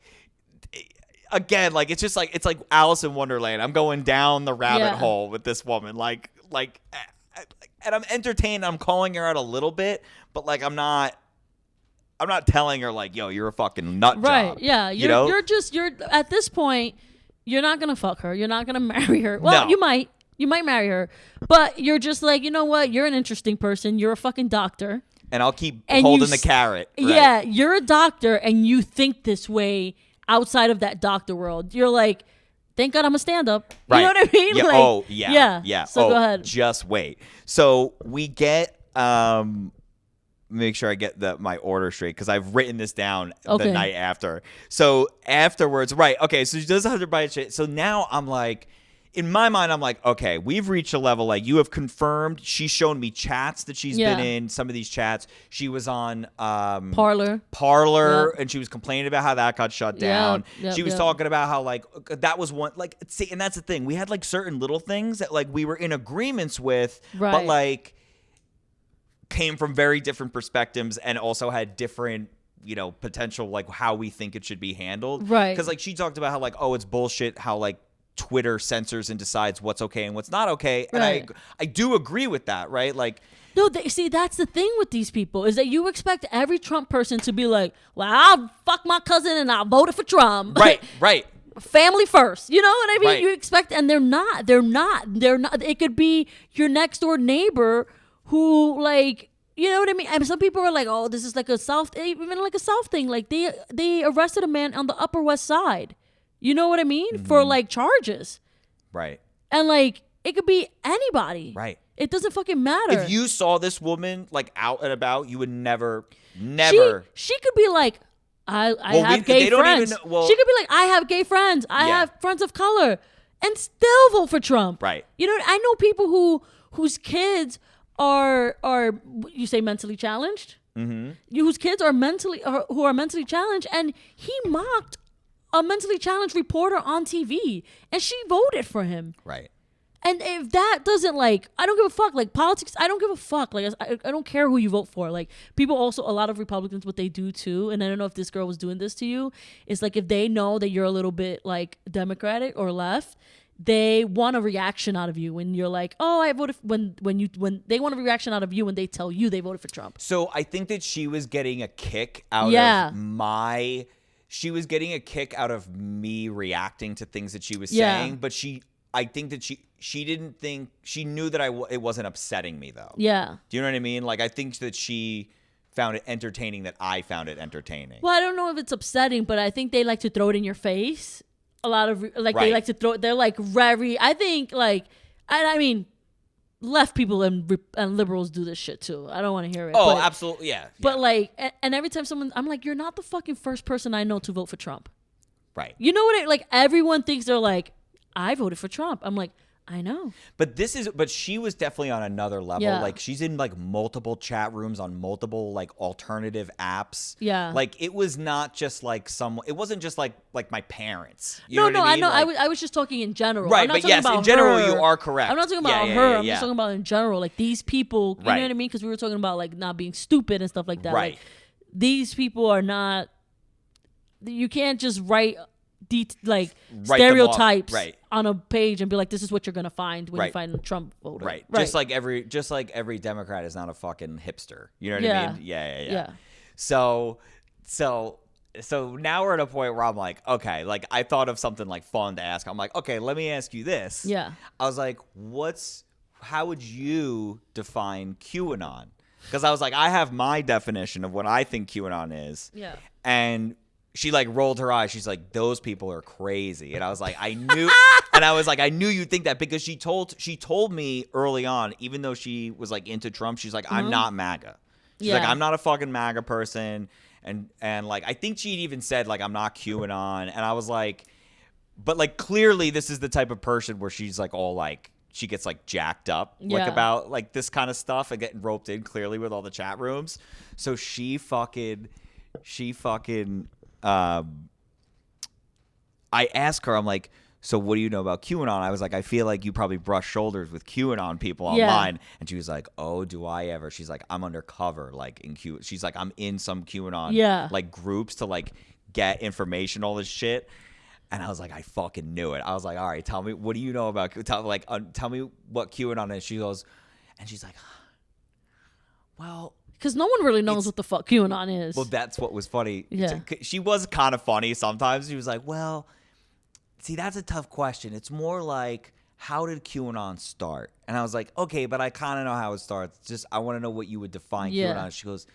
again, like, it's just like, it's like Alice in Wonderland. I'm going down the rabbit hole with this woman. Like, and I'm entertained. I'm calling her out a little bit, but like, I'm not telling her like, yo, you're a fucking nut job. Yeah. You're at this point, you're not going to fuck her. You're not going to marry her. Well, no. You might marry her, but you're just like, you know what? You're an interesting person. You're a fucking doctor. And I'll keep holding the carrot. Right? Yeah. You're a doctor and you think this way outside of that doctor world. You're like, thank God I'm a stand-up. You know what I mean? Yeah. Yeah. So go ahead. Just wait. So we get, make sure I get my order straight because I've written this down the night after. So afterwards, okay, so she does 100 by shit. So now I'm like, in my mind, I'm like, okay, we've reached a level, like, you have confirmed. She's shown me chats that she's been in, some of these chats. She was on Parler, and she was complaining about how that got shut down. She was talking about how, like, that was one, like, see, and that's the thing. We had, like, certain little things that, like, we were in agreements with, but, like, came from very different perspectives and also had different, potential, like, how we think it should be handled. Right. Because, like, she talked about how, like, oh, it's bullshit how, like, Twitter censors and decides what's okay and what's not okay. And I do agree with that, right? Like, no, see, that's the thing with these people is that you expect every Trump person to be like, well, I'll fuck my cousin and I voted for Trump. Right. Family first. You know what I mean? Right. You expect, and they're not. It could be your next door neighbor who, like, you know what I mean? And some people are like, oh, this is like a South thing. Like, they arrested a man on the Upper West Side. You know what I mean? For, like, charges. Right. And, like, it could be anybody. Right. It doesn't fucking matter. If you saw this woman, like, out and about, you would never. She could be like, I have gay friends. She could be like, I have gay friends. I have friends of color. And still vote for Trump. Right. You know, I know people whose kids are you say mentally challenged? Mm-hmm. Whose kids are who are mentally challenged, and he mocked a mentally challenged reporter on TV, and she voted for him. Right. And if that doesn't like, I don't give a fuck. Like politics, I don't give a fuck. Like I don't care who you vote for. Like people also, a lot of Republicans, what they do too, and I don't know if this girl was doing this to you, is like if they know that you're a little bit like Democratic or left, they want a reaction out of you when you're like, oh, I voted when they want a reaction out of you when they tell you they voted for Trump. So I think that she was getting a kick out of she was getting a kick out of me reacting to things that she was saying, but I think that she didn't think, she knew that it wasn't upsetting me though. Yeah. Do you know what I mean? Like I think that she found it entertaining that I found it entertaining. Well, I don't know if it's upsetting, but I think they like to throw it in your face. A lot of they like to throw it. They're like very, I think like, I mean, left people and liberals do this shit too. I don't want to hear it. Oh, but, absolutely. Yeah. But like, and every time I'm like, you're not the fucking first person I know to vote for Trump. Right. You know what? Like everyone thinks they're like, I voted for Trump. I'm like, I know. But she was definitely on another level. Yeah. Like she's in like multiple chat rooms on multiple like alternative apps. Yeah. Like it was not just like it wasn't just like my parents. You No, know what I mean? I know. Like, I was just talking in general. right, I'm not but talking yes, about in general her. you are correct. I'm not talking about her. I'm just talking about in general. Like these people, you know what I mean? Because we were talking about like not being stupid and stuff like that. Right. Like, these people are not. You can't just write stereotypes on a page and be like, this is what you're gonna find when you find a Trump voter. Right. Just like every Democrat is not a fucking hipster. You know what I mean? Yeah. So now we're at a point where I'm like, okay, like I thought of something like fun to ask. I'm like, okay, let me ask you this. Yeah. I was like, how would you define QAnon? Because I was like, I have my definition of what I think QAnon is. Yeah. And she like rolled her eyes. She's like, those people are crazy. And I was like, I knew, and I was like, I knew you'd think that because she told me early on, even though she was like into Trump, she's like, I'm not MAGA. She's like, I'm not a fucking MAGA person. And like, I think she'd even said like, I'm not QAnon. And I was like, but like, clearly this is the type of person where she's like all like, she gets like jacked up like about like this kind of stuff and getting roped in clearly with all the chat rooms. So she fucking I asked her, I'm like, so what do you know about QAnon? I was like, I feel like you probably brush shoulders with QAnon people online. And she was like, oh, do I ever? She's like, I'm undercover, like in Q. She's like, I'm in some QAnon like groups to like get information, all this shit. And I was like, I fucking knew it. I was like, all right, tell me, what do you know about? Tell me what QAnon is. She goes, and she's like, well. Because no one really knows what the fuck QAnon is. Well, that's what was funny. Yeah. She was kind of funny sometimes. She was like, well, see, that's a tough question. It's more like, how did QAnon start? And I was like, okay, but I kind of know how it starts. Just, I want to know what you would define QAnon. She goes,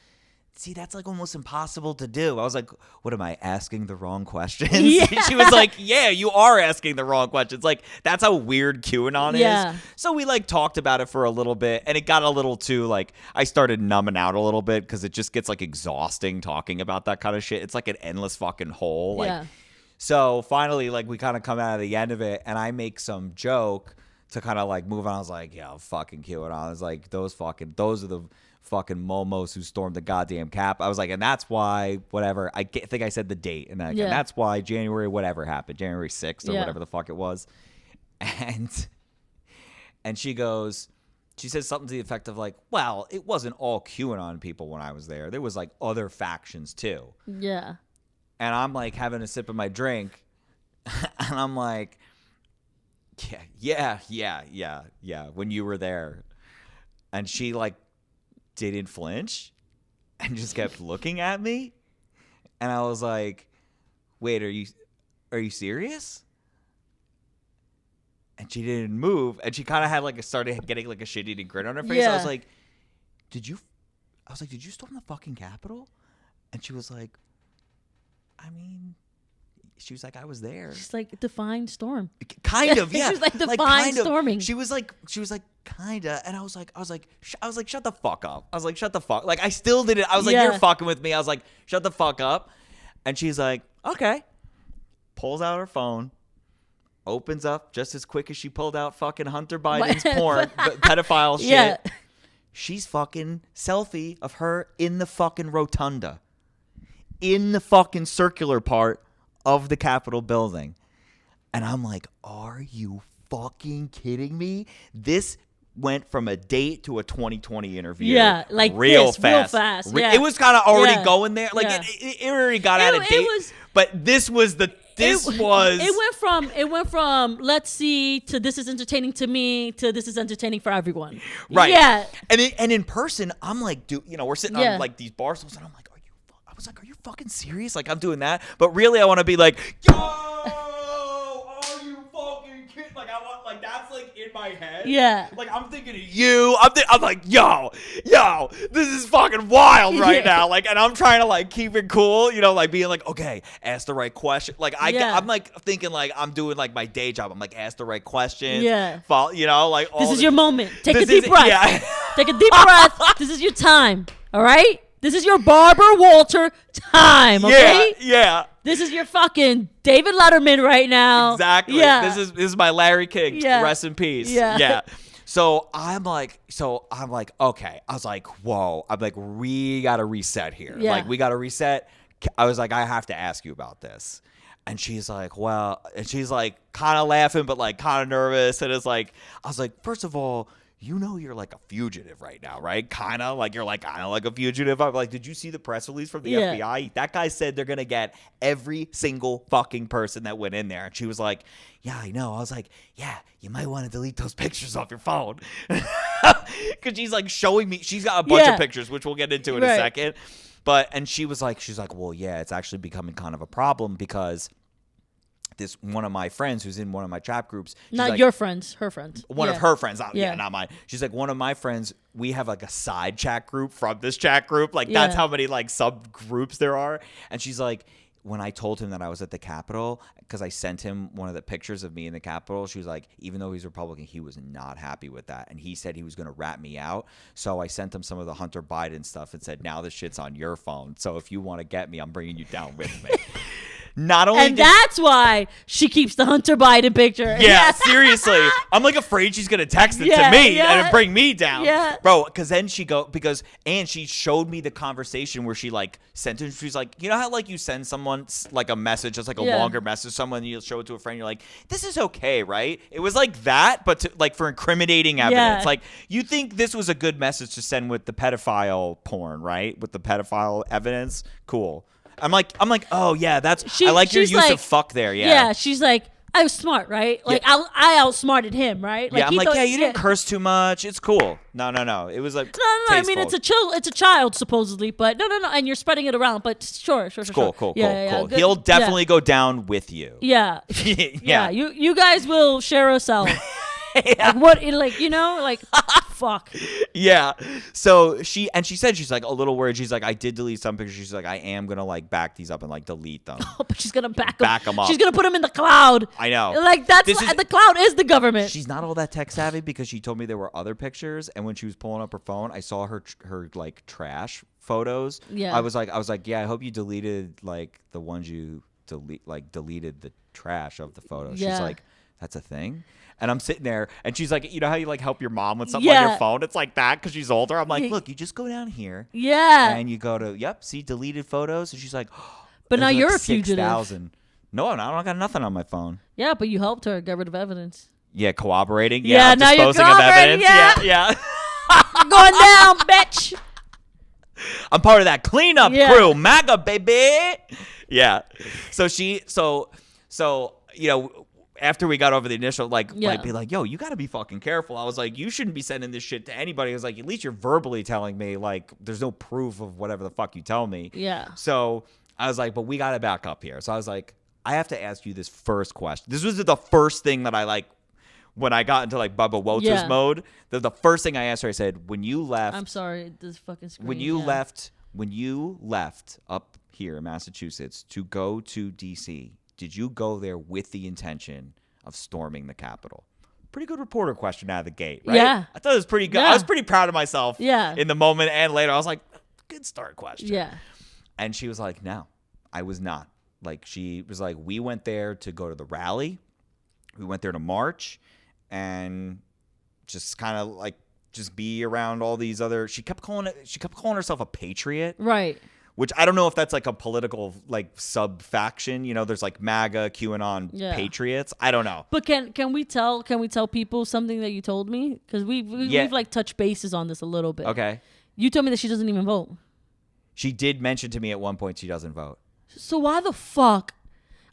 see, that's like almost impossible to do. I was like, what am I asking the wrong questions? Yeah. She was like, yeah, you are asking the wrong questions. Like, that's how weird QAnon is. So we like talked about it for a little bit and it got a little too like, I started numbing out a little bit because it just gets like exhausting talking about that kind of shit. It's like an endless fucking hole. Like, so finally, like we kind of come out of the end of it and I make some joke to kind of like move on. I was like, yeah, fucking QAnon. I was like, those are the fucking momos who stormed the goddamn Cap. I was like, and that's why whatever. I think I said the date, and that's why January whatever happened, January 6th or whatever the fuck it was. And she goes, she says something to the effect of like, well, it wasn't all QAnon people when I was there. There was like other factions too. Yeah. And I'm like having a sip of my drink, and I'm like, yeah. When you were there, and she like didn't flinch and just kept looking at me, and I was like, wait, are you serious? And she didn't move, and she kind of had like started getting like a shit-eating grin on her face. I was like, did you storm the fucking Capitol? And she was like, I mean, she was like, I was there. She's like, define storm. Kind of, yeah. She was like, define storming. She was like, kinda. And I was like, shut the fuck up. I was like, shut the fuck. Like, I still didn't. I was like, you're fucking with me. I was like, shut the fuck up. And she's like, okay. Pulls out her phone. Opens up just as quick as she pulled out fucking Hunter Biden's porn, pedophile shit. Yeah. She's fucking selfie of her in the fucking rotunda. In the fucking circular part of the Capitol building. And I'm like, are you fucking kidding me? This went from a date to a 2020 interview. Yeah, like real this, fast. real fast. Yeah. It was kind of already Yeah. going there. Like Yeah. it already got out of date. But this was the. It went from let's see to this is entertaining to me to this is entertaining for everyone. Right. Yeah. And in person, I'm like, dude, we're sitting Yeah. on like these bar stools, and I'm like, are you fucking serious? Like, I'm doing that, but really, I want to be like, yo, are you fucking kidding? Like, I want, like, that's like in my head. Yeah. Like, I'm thinking of you. I'm like, yo, this is fucking wild right now. Like, and I'm trying to like keep it cool, like being like, okay, ask the right question. Like, I'm like thinking like I'm doing like my day job. I'm like, ask the right question. Yeah. Like all this is your moment. Take a deep is- breath. yeah. Take a deep breath. This is your time. All right? This is your Barbara Walter time, okay? Yeah. This is your fucking David Letterman right now. Exactly. Yeah. This is my Larry King. Yeah. Rest in peace. Yeah. Yeah. So I'm like, okay. I was like, whoa. I'm like, we got to reset here. Yeah. Like, we got to reset. I was like, I have to ask you about this. And she's like, well, and she's like kind of laughing, but like kind of nervous. And it's like, I was like, first of all, you're like a fugitive right now, right? Kind of like a fugitive. I'm like, did you see the press release from the FBI? That guy said they're going to get every single fucking person that went in there. And she was like, yeah, I know. I was like, yeah, you might want to delete those pictures off your phone. Because she's like showing me, she's got a bunch of pictures, which we'll get into in a second. And she's like, well, yeah, it's actually becoming kind of a problem because this one of my friends who's in one of my chat groups. Not like, your friends, her friends. One of her friends. Not mine. She's like, one of my friends, we have like a side chat group from this chat group. Like that's how many like subgroups there are. And she's like, when I told him that I was at the Capitol, because I sent him one of the pictures of me in the Capitol, she was like, even though he's Republican, he was not happy with that. And he said he was going to rat me out. So I sent him some of the Hunter Biden stuff and said, now this shit's on your phone. So if you want to get me, I'm bringing you down with me. Not only and that's why she keeps the Hunter Biden picture. Yeah, seriously. I'm like afraid she's gonna text it to me and bring me down. Yeah. Bro, because then she showed me the conversation where she like sent it. She's like, you know how like you send someone like a message, just like a longer message to someone, and you'll show it to a friend, you're like, this is okay, right? It was like that, but like for incriminating evidence. Like, you think this was a good message to send with the pedophile porn, right? With the pedophile evidence? Cool. I'm like, oh yeah, I like your use of fuck there, yeah. Yeah, she's like, I was smart, right? Like I outsmarted him, right? Like, I'm like, you didn't curse too much. It's cool. No. It was like no. I mean, it's a child supposedly, but no. And you're spreading it around, but sure. Cool. Yeah. He'll definitely go down with you. Yeah. Yeah. You guys will share a cell. Like what? Like fuck. Yeah. So she said she's like a little worried. She's like, I did delete some pictures. She's like, I am gonna like back these up and like delete them. But she's gonna back them up. She's gonna put them in the cloud. I know. Like the cloud is the government. She's not all that tech savvy because she told me there were other pictures, and when she was pulling up her phone, I saw her like trash photos. Yeah. I was like, yeah, I hope you deleted like the ones you deleted the trash of the photos. Yeah. She's like, that's a thing. And I'm sitting there, and she's like, you know how you like help your mom with something on your phone? It's like that because she's older. I'm like, look, you just go down here. Yeah. And you go to, see deleted photos. And she's like, but now like you're a fugitive. 6,000. No, I don't got nothing on my phone. Yeah, but you helped her get rid of evidence. Yeah, cooperating. Yeah, now you're disposing of cooperating, evidence. Yeah. Going down, bitch. I'm part of that cleanup crew, MAGA baby. Yeah. So after we got over the initial, like be like, yo, you got to be fucking careful. I was like, you shouldn't be sending this shit to anybody. I was like, at least you're verbally telling me, like, there's no proof of whatever the fuck you tell me. Yeah. So I was like, but we got to back up here. So I was like, I have to ask you this first question. This was the first thing that I like when I got into like Bubba Walters mode. The first thing I asked her, I said, when you left. I'm sorry, this fucking screen. When you left up here in Massachusetts to go to D.C., did you go there with the intention of storming the Capitol? Pretty good reporter question out of the gate, right? Yeah. I thought it was pretty good. Yeah. I was pretty proud of myself in the moment and later. I was like, good start question. Yeah. And she was like, no, I was not. Like, she was like, we went there to go to the rally. We went there to march and just kind of like just be around all these other. She kept calling herself a patriot. Right. which I don't know if that's like a political like sub faction. You know, there's like MAGA, QAnon Patriots. I don't know. But can we tell people something that you told me? Because we've like touched bases on this a little bit. Okay. You told me that she doesn't even vote. She did mention to me at one point she doesn't vote. So why the fuck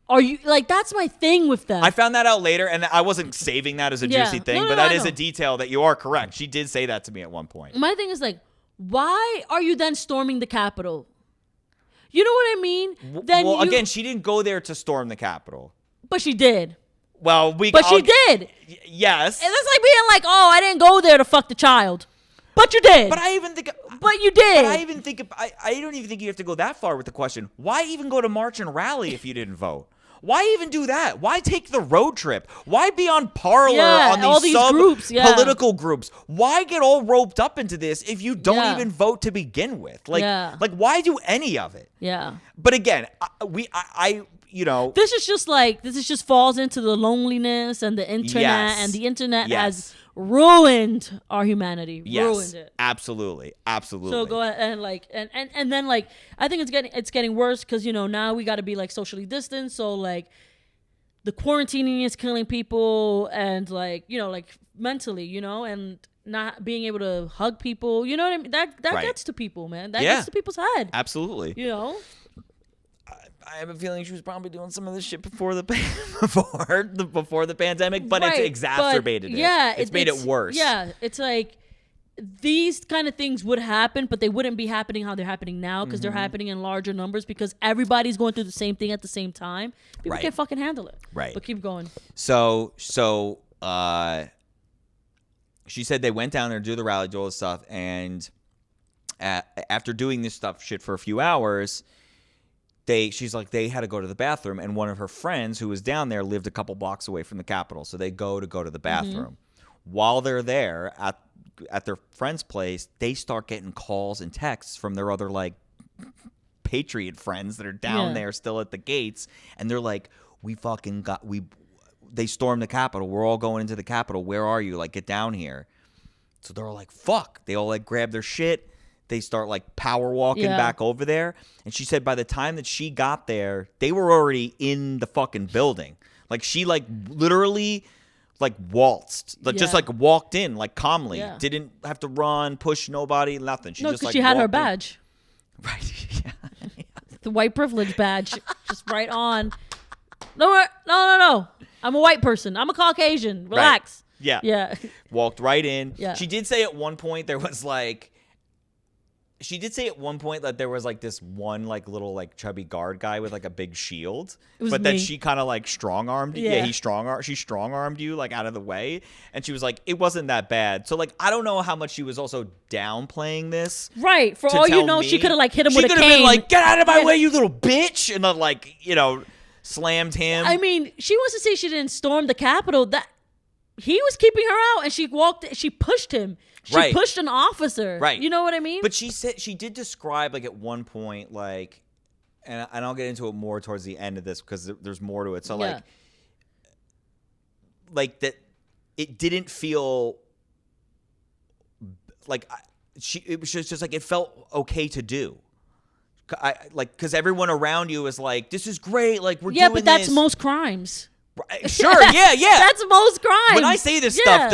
are you like? That's my thing with them. I found that out later, and I wasn't saving that as a juicy thing, but that is a detail that you are correct. She did say that to me at one point. My thing is like, why are you then storming the Capitol? You know what I mean? Again, she didn't go there to storm the Capitol. But she did. Well, she did. Yes. And that's like being like, oh, I didn't go there to fuck the child. But you did. But I even think. But you did. But I even think. I don't even think you have to go that far with the question. Why even go to march and rally if you didn't vote? Why even do that? Why take the road trip? Why be on Parler on these groups, political groups? Why get all roped up into this if you don't even vote to begin with? Like why do any of it? Yeah. But again, I you know, this is just falls into the loneliness and the internet, and the internet has ruined our humanity. Yes, ruined it. Absolutely. So go ahead and then like I think it's getting worse because you know now we got to be like socially distanced. So like the quarantining is killing people and like you know like mentally, you know, and not being able to hug people. You know what I mean? That gets to people, man. That gets to people's head. Absolutely. You know. I have a feeling she was probably doing some of this shit before the pandemic, but it's exacerbated it. Yeah, it's made it worse. Yeah, it's like these kind of things would happen, but they wouldn't be happening how they're happening now because they're happening in larger numbers because everybody's going through the same thing at the same time. People can't fucking handle it. Right. But keep going. So she said they went down there to do the rally, do all this stuff, and after doing this shit for a few hours. She's like, they had to go to the bathroom, and one of her friends who was down there lived a couple blocks away from the Capitol, so they go to the bathroom. While they're there at their friend's place, they start getting calls and texts from their other like Patriot friends that are down there still at the gates, and they're like, they stormed the Capitol. We're all going into the Capitol. Where are you? Like, get down here. So they're all like, fuck. They all like grab their shit. They start like power walking back over there. And she said by the time that she got there, they were already in the fucking building. Like she like literally like waltzed, just like walked in like calmly. Yeah. Didn't have to run, push nobody, nothing. She just like she had her badge. Right. The white privilege badge. Just right on. No. I'm a white person. I'm a Caucasian. Relax. Right. Yeah. Walked right in. Yeah. She did say at one point there was like that there was like this one like little like chubby guard guy with like a big shield, but that she kind of like strong-armed. Yeah, she strong-armed you like out of the way, and she was like, it wasn't that bad. So like I don't know how much she was also downplaying this. Right. For all you know, she could have like hit him with a cane. She could have been like, get out of my way, you little bitch, and then like you know slammed him. I mean, she wants to say she didn't storm the Capitol. That he was keeping her out, and she pushed him. She pushed an officer. Right. You know what I mean? But she said she did describe like at one point like, and I'll get into it more towards the end of this because there's more to it. So like that, it didn't feel like it was just like it felt okay to do. Because everyone around you is like, this is great. Like we're doing this. Yeah, but that's most crimes. Sure, yeah. That's most crimes. When I say this stuff,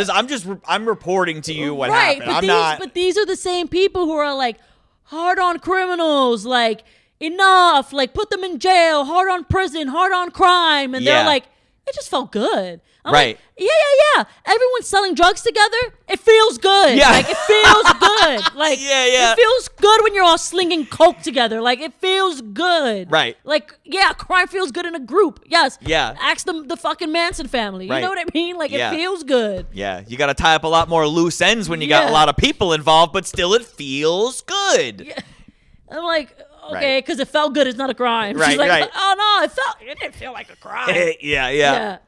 I'm reporting to you what happened. But these are the same people who are like hard on criminals, like enough, like put them in jail, hard on prison, hard on crime, and they're like, it just felt good. I'm like, yeah. Everyone's selling drugs together. It feels good. Yeah. Like, it feels good. Like, it feels good when you're all slinging coke together. Like, it feels good. Right. Like, crime feels good in a group. Yes. Yeah. Ask the fucking Manson family. You know what I mean? Like, it feels good. Yeah. You got to tie up a lot more loose ends when you got a lot of people involved, but still it feels good. Yeah. I'm like, okay, because it felt good. It's not a crime. She's like, oh no, it didn't feel like a crime. Yeah.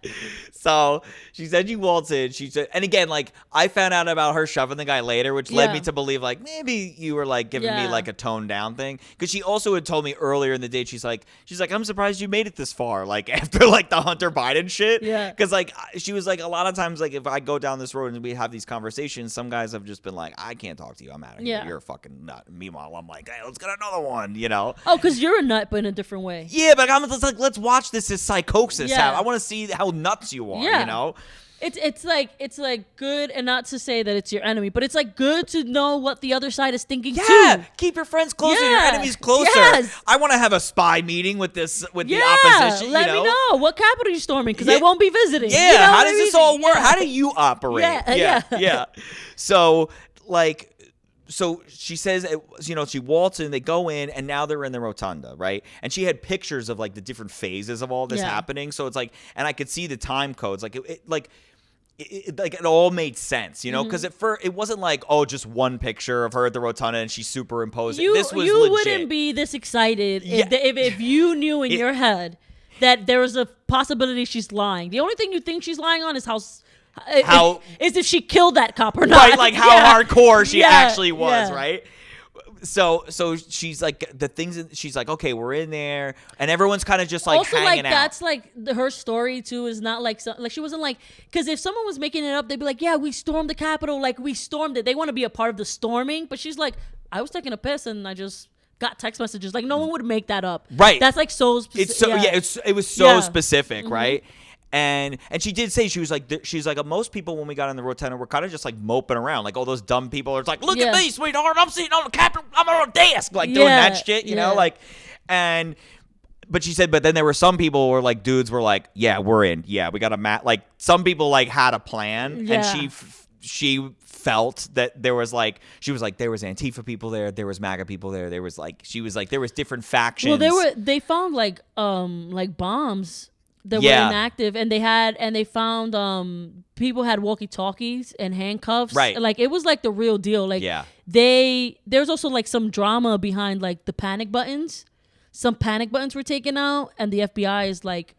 So she said you waltzed in. She said, and again, like I found out about her shoving the guy later, which led me to believe like maybe you were like giving me like a toned down thing. Because she also had told me earlier in the day, she's like, I'm surprised you made it this far. Like after like the Hunter Biden shit. Yeah. Because like she was like a lot of times like if I go down this road and we have these conversations, some guys have just been like, I can't talk to you. I'm out of here. You're a fucking nut. Meanwhile, I'm like, hey, let's get another one. you know? Oh, because you're a nut, but in a different way. Yeah, but I'm just like, let's watch this as psychosis. Yeah. I want to see how nuts you are, Yeah. you know? It's like good, and not to say that it's your enemy, but it's like good to know what the other side is thinking too. Yeah, keep your friends closer, your Yeah. enemies closer. Yes. I want to have a spy meeting with the Yeah, opposition. let you know? me know what capital you're storming, because I Yeah. won't be visiting. Yeah, You know how what does I this mean? all work? Yeah. How do you operate? Yeah. So like. So she says, you know, she waltzes in, they go in, and now they're in the rotunda, right? And she had pictures of like the different phases of all this happening. So it's like, and I could see the time codes, like it all made sense, you know, because at first it wasn't like, oh, just one picture of her at the rotunda and she's superimposing. This was you legit. wouldn't be this excited Yeah. if you knew in your head that there was a possibility she's lying. The only thing you think she's lying on is how if she killed that cop or not. Right, like how hardcore she actually was, yeah. right? So she's like the things. She's like, okay, we're in there, and everyone's kind of just like also hanging like out. that's like her story too is not like like she wasn't like, because if someone was making it up, they'd be like, yeah, we stormed the Capitol, like we stormed it. They want to be a part of the storming, but she's like, I was taking a piss and I just got text messages. Like no one would make that up. Right. That's like so specific. It's so it was so Yeah. specific, right? And she did say, she's like most people when we got in the rotunda were kind of just like moping around, like all those dumb people are like, look at me, sweetheart, I'm sitting on the Capitol, I'm on a desk, like doing that shit, you know, like, but she said, but then there were some people where like dudes were like, yeah, we're in, yeah, we got a like some people like had a plan, and she felt that there was like, she was like, there was Antifa people there was MAGA people there was like, she was like, there was different factions. Well, they found like bombs that were inactive, and they found people had walkie-talkies and handcuffs. Right. Like it was like the real deal. Like there's also like some drama behind like the panic buttons. Some panic buttons were taken out, and the FBI is like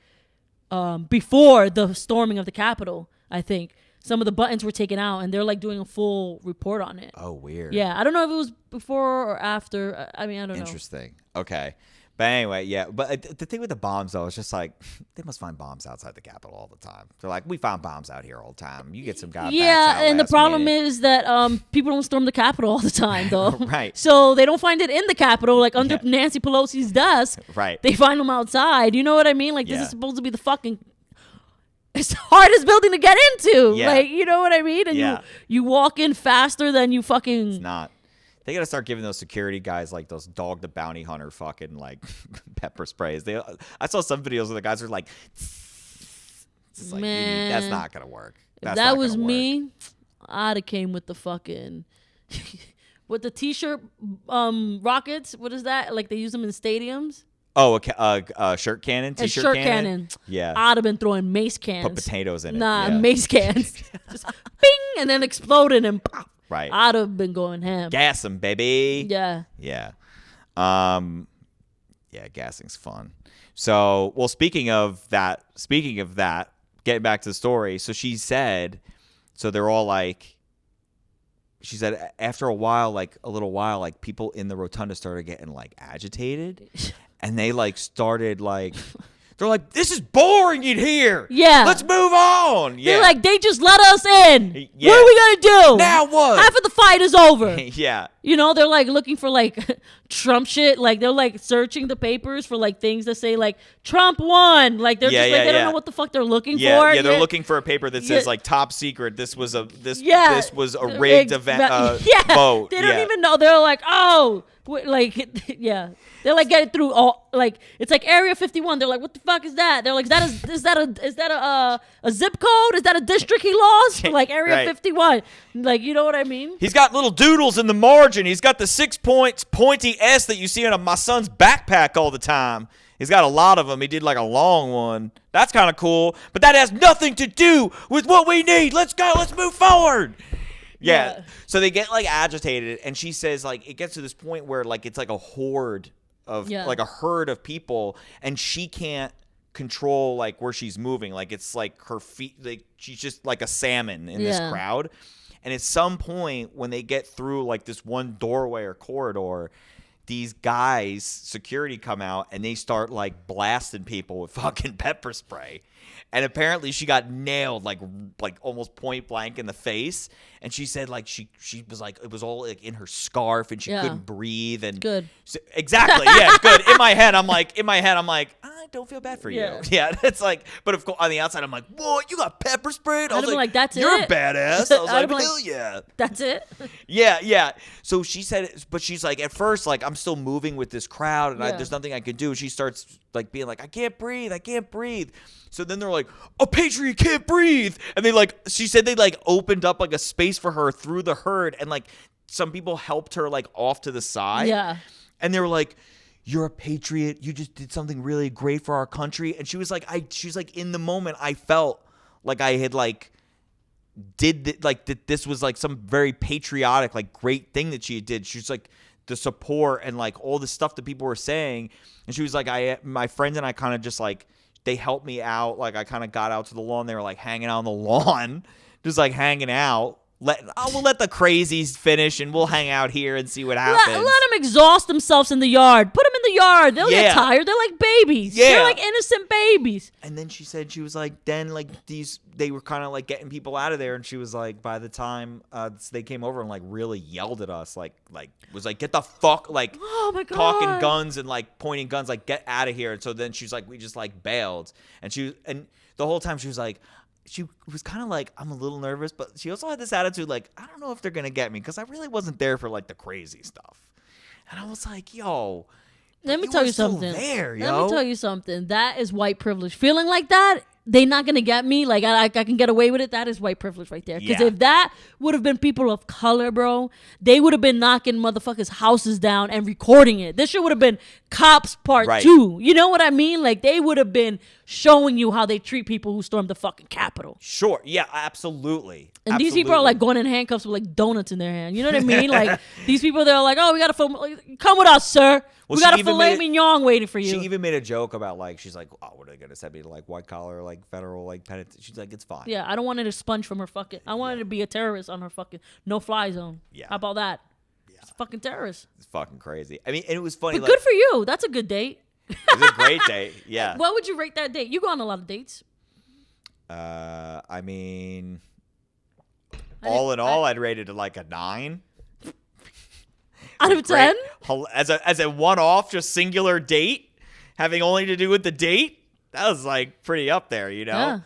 before the storming of the Capitol, I think. Some of the buttons were taken out, and they're like doing a full report on it. Oh, weird. Yeah, I don't know if it was before or after. I mean, I don't know. Interesting. Okay. But anyway, yeah. But the thing with the bombs, though, is just like, they must find bombs outside the Capitol all the time. They're like, we found bombs out here all the time. You get some guy. Yeah, and the problem is that people don't storm the Capitol all the time, though. Right. So they don't find it in the Capitol, like under Nancy Pelosi's desk. Right. They find them outside. You know what I mean? Like, this is supposed to be the fucking hardest building to get into. Yeah. Like, you know what I mean? And you walk in faster than you fucking... It's not. They got to start giving those security guys like those Dog the Bounty Hunter fucking like pepper sprays. I saw some videos where the guys are like, it's like, man, that's not gonna work. If that was me, I'd have came with the fucking with the t-shirt rockets. What is that? Like they use them in stadiums. Oh, a shirt cannon, A t-shirt shirt cannon. Yeah, I'd have been throwing mace cans. put potatoes in it. Nah, yeah. mace cans. Just bing, and then exploding and pop. Right. I'd have been going ham. Gas 'em, baby. Yeah. Yeah. Yeah, gassing's fun. So, well, speaking of that, getting back to the story. So she said, so they're all like, she said after a little while, like people in the rotunda started getting like agitated, and they like started like, they're like, this is boring in here. Yeah. Let's move on. Yeah. They're like, they just let us in. Yeah. What are we going to do? Now what? Half of the fight is over. Yeah. You know, they're like looking for like Trump shit. Like they're like searching the papers for like things that say like Trump won. Like they're just like, they don't know what the fuck they're looking for. Yeah, they're looking for a paper that says like top secret. This was a rigged event vote. They don't even know. They're like, oh, like yeah. They're like getting through all like it's like Area 51. They're like, what the fuck is that? They're like, is that a zip code? Is that a district he lost? Like Area 51. Like, you know what I mean? He's got little doodles in the margin. He's got the 6 points pointy S that you see in my son's backpack all the time. He's got a lot of them. He did like a long one. That's kind of cool. But that has nothing to do with what we need. Let's go. Let's move forward. Yeah. So they get like agitated, and she says like it gets to this point where like it's like a horde of like a herd of people, and she can't control like where she's moving. Like it's like her feet, like she's just like a salmon in this crowd. And at some point when they get through like this one doorway or corridor, these guys, security come out and they start like blasting people with fucking pepper spray. And apparently she got nailed like almost point blank in the face. And she said like she was like it was all like in her scarf and she couldn't breathe. And good. So, exactly. Yeah, good. In my head, I'm like, I don't feel bad for you. Yeah, it's like, but of course on the outside, I'm like, whoa, you got pepper sprayed? I was like, that's you're it? a badass. I was like, like, hell yeah. That's it? Yeah. So she said, but she's like, at first, like, I'm still moving with this crowd and there's nothing I can do. She starts like being like, I can't breathe. So then they're like, a patriot can't breathe. And they like, she said they like opened up like a space for her through the herd. And like some people helped her like off to the side. Yeah. And they were like, you're a patriot. You just did something really great for our country. And she was like, in the moment I felt like I had like, that this was like some very patriotic, like great thing that she did. She was like the support and like all the stuff that people were saying. And she was like, my friends and I kind of just like, they helped me out. Like I kind of got out to the lawn. They were like hanging out on the lawn, just like hanging out. We'll let the crazies finish and we'll hang out here and see what happens. Let them exhaust themselves in the yard. Put them in the yard. They'll get tired. They're like babies. Yeah. They're like innocent babies. And then she said she was like, then like they were kind of like getting people out of there. And she was like, by the time they came over and like really yelled at us, like was like, get the fuck, like oh my God, talking guns and like pointing guns, like get out of here. And so then she's like, we just like bailed. And the whole time she was like, she was kind of like, I'm a little nervous, but she also had this attitude like, I don't know if they're going to get me because I really wasn't there for like the crazy stuff. And I was like, yo, let me tell you something. Let me tell you something. That is white privilege. Feeling like that, they're not going to get me. Like, I can get away with it. That is white privilege right there. Because if that would have been people of color, bro, they would have been knocking motherfuckers' houses down and recording it. This shit would have been Cops Part 2. You know what I mean? Like, they would have been showing you how they treat people who stormed the fucking Capitol. Sure. Yeah, absolutely. And these people are like going in handcuffs with like donuts in their hand. You know what I mean? Like these people, they're like, oh, we got to film. Like, come with us, sir. Well, we got a filet mignon waiting for you. She even made a joke about like, she's like, oh, what are they going to send me to like white collar, like federal, like penitentiary? She's like, it's fine. Yeah, I don't want her to sponge from her fucking, I want her to be a terrorist on her fucking no-fly zone. Yeah. How about that? Yeah. It's a fucking terrorist. It's fucking crazy. I mean, and it was funny. But like, good for you. That's a good date. It was a great date. Yeah. What would you rate that date? You go on a lot of dates. I mean... All in all, I'd rate it like a 9 out of 10. As a one-off, just singular date, having only to do with the date. That was like pretty up there, you know.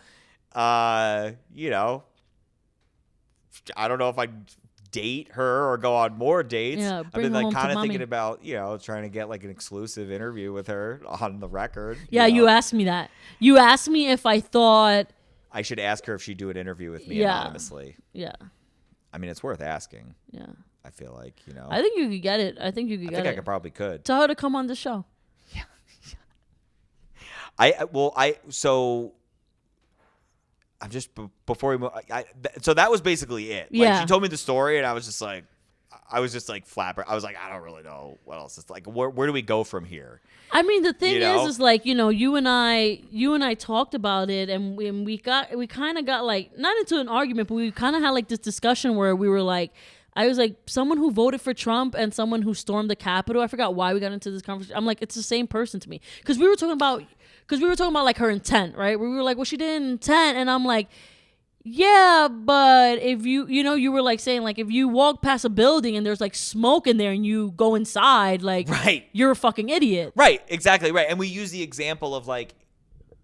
Yeah. You know, I don't know if I'd date her or go on more dates. Yeah, I've been like kind of thinking about, you know, trying to get like an exclusive interview with her on the record. Yeah, you asked me that. You asked me if I thought I should ask her if she'd do an interview with me anonymously. Yeah. I mean, it's worth asking. Yeah. I feel like, you know. I think you could get it. I think I probably could. Tell her to come on the show. Yeah. So I'm just, before we move, so that was basically it. Like, she told me the story and I was just like flapper. I was like, I don't really know what else. It's like, where do we go from here? I mean, the thing is like, you know, you and I talked about it, and we kind of got like, not into an argument, but we kind of had like this discussion where we were like, I was like, someone who voted for Trump and someone who stormed the Capitol. I forgot why we got into this conversation. I'm like, it's the same person to me, because we were talking about like her intent, right? We were like, well, she did intent, and I'm like, yeah, but if you were like saying like, if you walk past a building and there's like smoke in there and you go inside, like, right, you're a fucking idiot. Right, exactly right. And we use the example of like,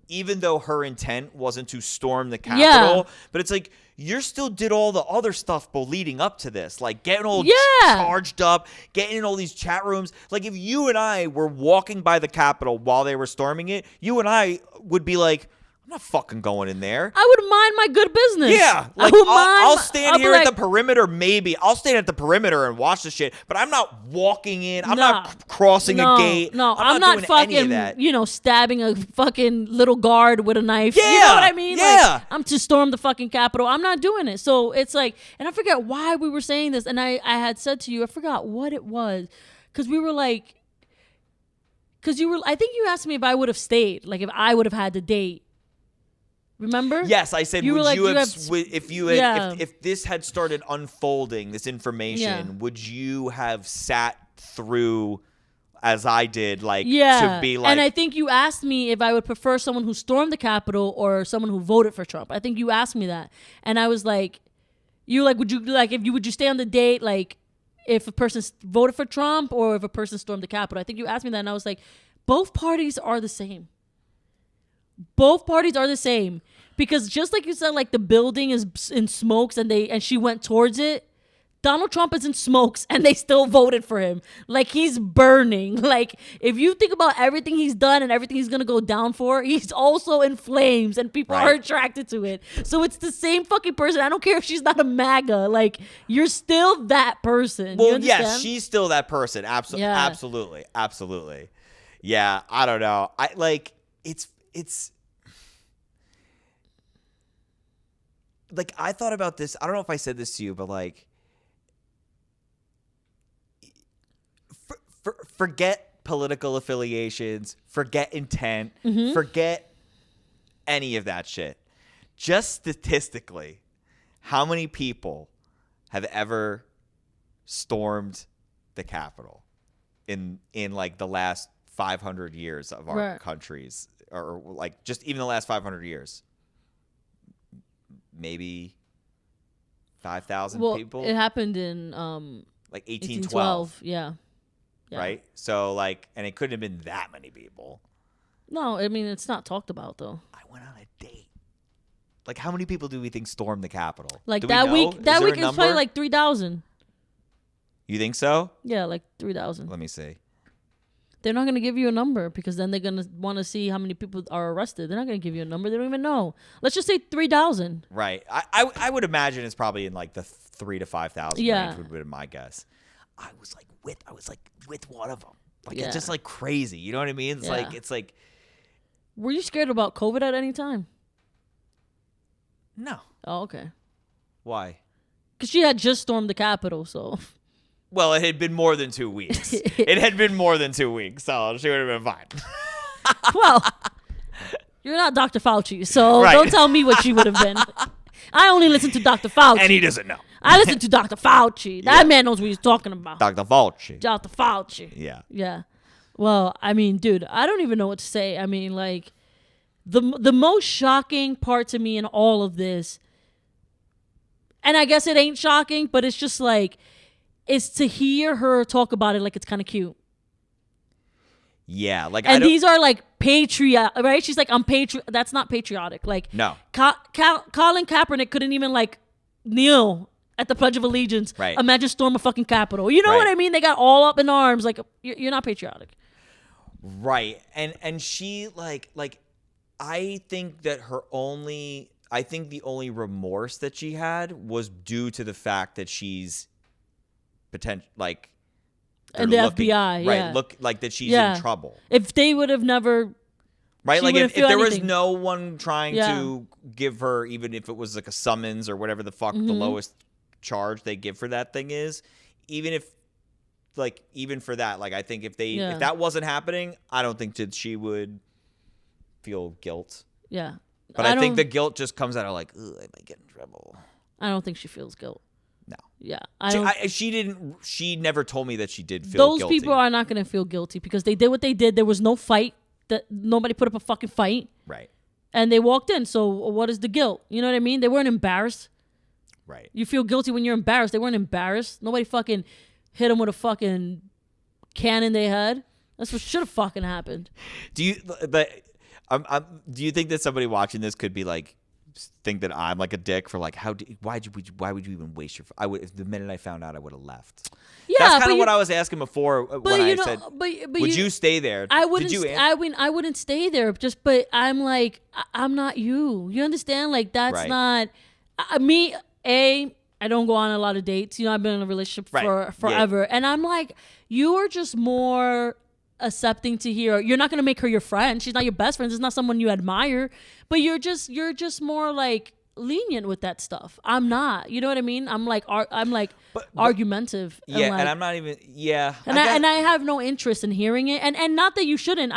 even though her intent wasn't to storm the Capitol, but it's like, you still did all the other stuff leading up to this, like getting all charged up, getting in all these chat rooms. Like if you and I were walking by the Capitol while they were storming it, you and I would be like, I'm not fucking going in there. I would mind my good business. Yeah. Like, I'll stand here at the perimeter, maybe. I'll stand at the perimeter and watch the shit, but I'm not walking in. I'm not crossing a gate. No, I'm not fucking, you know, stabbing a fucking little guard with a knife. Yeah. You know what I mean? Yeah. Like, I'm to storm the fucking Capitol. I'm not doing it. So it's like, and I forget why we were saying this, and I had said to you, I forgot what it was, because we were like, I think you asked me if I would have stayed, like if I would have had the date. Remember? Yes, I said, if this had started unfolding, this information, would you have sat through as I did, like, Yeah. to be like. And I think you asked me if I would prefer someone who stormed the Capitol or someone who voted for Trump. I think you asked me that. And I was like, would you stay on the date, like, if a person voted for Trump or if a person stormed the Capitol? I think you asked me that, and I was like, both parties are the same. Both parties are the same. Because just like you said, like, the building is in smokes and she went towards it. Donald Trump is in smokes and they still voted for him. Like, he's burning. Like, if you think about everything he's done and everything he's going to go down for, he's also in flames and people are attracted to it. So it's the same fucking person. I don't care if she's not a MAGA. Like, you're still that person. Well, yes, she's still that person. Yeah. Absolutely. Yeah, I don't know. I like, it's like, I thought about this. I don't know if I said this to you, but like, forget political affiliations, forget intent, forget any of that shit. Just statistically, how many people have ever stormed the Capitol in like the last 500 years of our countries, or like just even the last 500 years? Maybe 5,000 people. It happened in like 1812. Yeah. Right? So, like, and it couldn't have been that many people. No, I mean, it's not talked about, though. I went on a date. Like, how many people do we think stormed the Capitol? Like, do that we know? week, that week a is number? probably like 3,000. You think so? Yeah, like 3,000. Let me see. They're not going to give you a number because then they're going to want to see how many people are arrested. They're not going to give you a number. They don't even know. Let's just say 3,000. Right. I would imagine it's probably in like the 3,000 to 5,000 range would be my guess. I was with one of them. Like, it's just like crazy. You know what I mean? It's like. Were you scared about COVID at any time? No. Oh, okay. Why? Because she had just stormed the Capitol, so. Well, it had been more than 2 weeks. It had been more than 2 weeks, so she would have been fine. Well, you're not Dr. Fauci, so don't tell me what she would have been. I only listen to Dr. Fauci. And he doesn't know. I listen to Dr. Fauci. That man knows what he's talking about. Dr. Fauci. Dr. Fauci. Yeah. Yeah. Well, I mean, dude, I don't even know what to say. I mean, like, the most shocking part to me in all of this, and I guess it ain't shocking, but it's just like, is to hear her talk about it like it's kind of cute. Yeah, like, and these are like patriot, right? She's like, I'm patriot. That's not patriotic. Like, no. Colin Kaepernick couldn't even like kneel at the Pledge of Allegiance. Right. Imagine storm a fucking Capitol. You know what I mean? They got all up in arms. Like, you're not patriotic. Right. And she like I think that the only remorse that she had was due to the fact that she's like, and the FBI, right? Look like that she's in trouble. If they would have never, right? Like, if there was anything. no one trying to give her, even if it was like a summons or whatever the fuck the lowest charge they give for that thing is, even for that, like, I think if that wasn't happening, I don't think that she would feel guilt. Yeah. But I think the guilt just comes out of like, ugh, I might get in trouble. I don't think she feels guilt. No. Yeah. She never told me that she did feel guilty. Those people are not going to feel guilty because they did what they did. There was no fight. That nobody put up a fucking fight. Right. And they walked in. So what is the guilt? You know what I mean? They weren't embarrassed. Right. You feel guilty when you're embarrassed. They weren't embarrassed. Nobody fucking hit them with a fucking cannon they had. That's what should have fucking happened. Do you think that somebody watching this could be like, think that I'm like a dick for like, why would you even waste your? If the minute I found out, I would have left. Yeah, that's kind of what I was asking before when I said, but would you stay there? I wouldn't. I wouldn't stay there. But I'm like, I'm not you. You understand? Like, that's not me. I don't go on a lot of dates. You know, I've been in a relationship for forever, and I'm like, you are just more accepting to hear. You're not gonna make her your friend. She's not your best friend. It's not someone you admire. But you're just more like lenient with that stuff. I'm not. You know what I mean? I'm like argumentative. Yeah, and I'm not even. Yeah, and I have no interest in hearing it. And not that you shouldn't.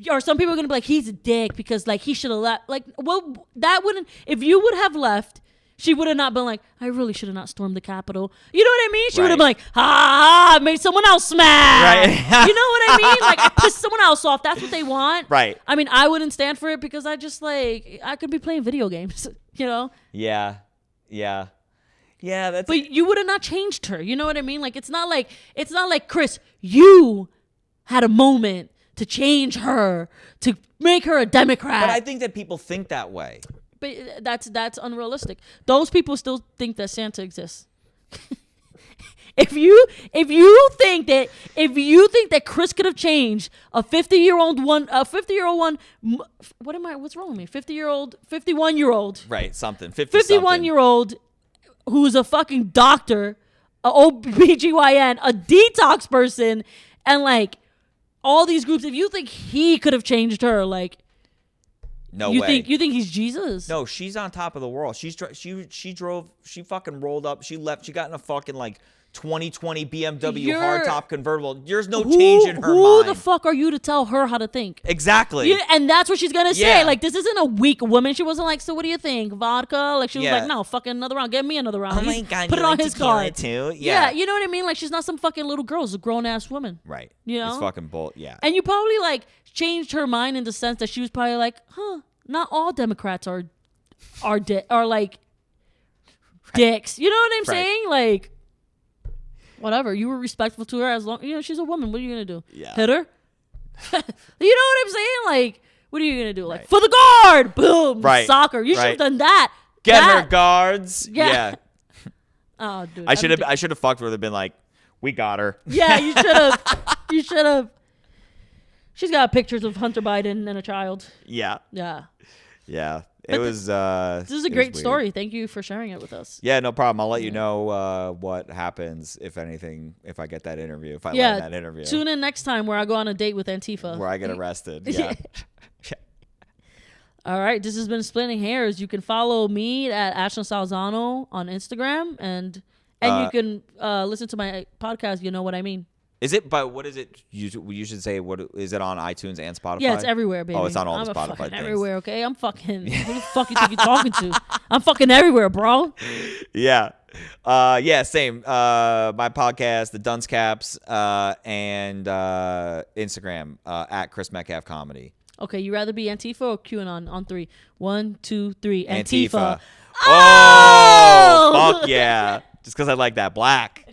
Or some people are gonna be like, he's a dick because like he should have left. Like, well, that wouldn't. If you would have left, she would have not been like, I really should have not stormed the Capitol. You know what I mean? She would have Right. been like, ha, I made someone else mad. Right. You know what I mean? Like, I pissed someone else off. That's what they want. Right. I mean, I wouldn't stand for it because I just like, I could be playing video games, you know? Yeah. Yeah. Yeah. That's. But you would have not changed her. You know what I mean? Like, it's not like, Chris, you had a moment to change her, to make her a Democrat. But I think that people think that way. But that's unrealistic. Those people still think that Santa exists. If you think that Chris could have changed a 51-year-old, what's wrong with me? 51-year-old, Right. Something. 51-year-old. who's a fucking doctor, a OBGYN, a detox person, and like all these groups. If you think he could have changed her, like. No you way. You think he's Jesus? No, she's on top of the world. She fucking rolled up. She left. She got in a fucking like 2020 BMW hardtop convertible. There's no change in her mind. Who the fuck are you to tell her how to think? Exactly. And that's what she's gonna say. Yeah. Like, this isn't a weak woman. She wasn't like, so what do you think? Vodka? Like, she was like, no, fucking another round. Get me another round. Oh my God, put you it on like his tequila card too? Yeah, you know what I mean. Like, she's not some fucking little girl. She's a grown ass woman. Right. You know? It's fucking bull. Yeah. And you probably like changed her mind in the sense that she was probably like, not all Democrats are like dicks. You know what I'm saying? Like, whatever. You were respectful to her as long, she's a woman. What are you gonna do? Yeah. Hit her? You know what I'm saying? Like, what are you gonna do? Like, Right. for the guard, boom, Right. soccer. You should have Right. done that. Get her guards. Yeah. Yeah. Oh, dude. I should have fucked with her and been like, we got her. Yeah, you should have. You should have. She's got pictures of Hunter Biden and a child. Yeah. Yeah. Yeah. It But was This is a great story. Thank you for sharing it with us. Yeah, no problem. I'll let you know what happens, if anything, if I get that interview, if I land that interview. Tune in next time where I go on a date with Antifa. Where I get arrested. Yeah. All right. This has been Splitting Hairs. You can follow me at Ashlynn Salzano on Instagram. And you can listen to my podcast, You Know What I Mean. Is it? But what is it? You should say. What is it on iTunes and Spotify? Yeah, it's everywhere, baby. Oh, it's on all I'm the Spotify fucking things. everywhere, okay? I'm fucking. Who the fuck you think you're talking to? I'm fucking everywhere, bro. Yeah. Yeah. Same. My podcast, the Dunce Caps, and Instagram at Chris Metcalf Comedy. Okay, you rather be Antifa or QAnon on 3? 1, 2, 3. Antifa. Antifa. Oh, fuck yeah! Just because I like that black.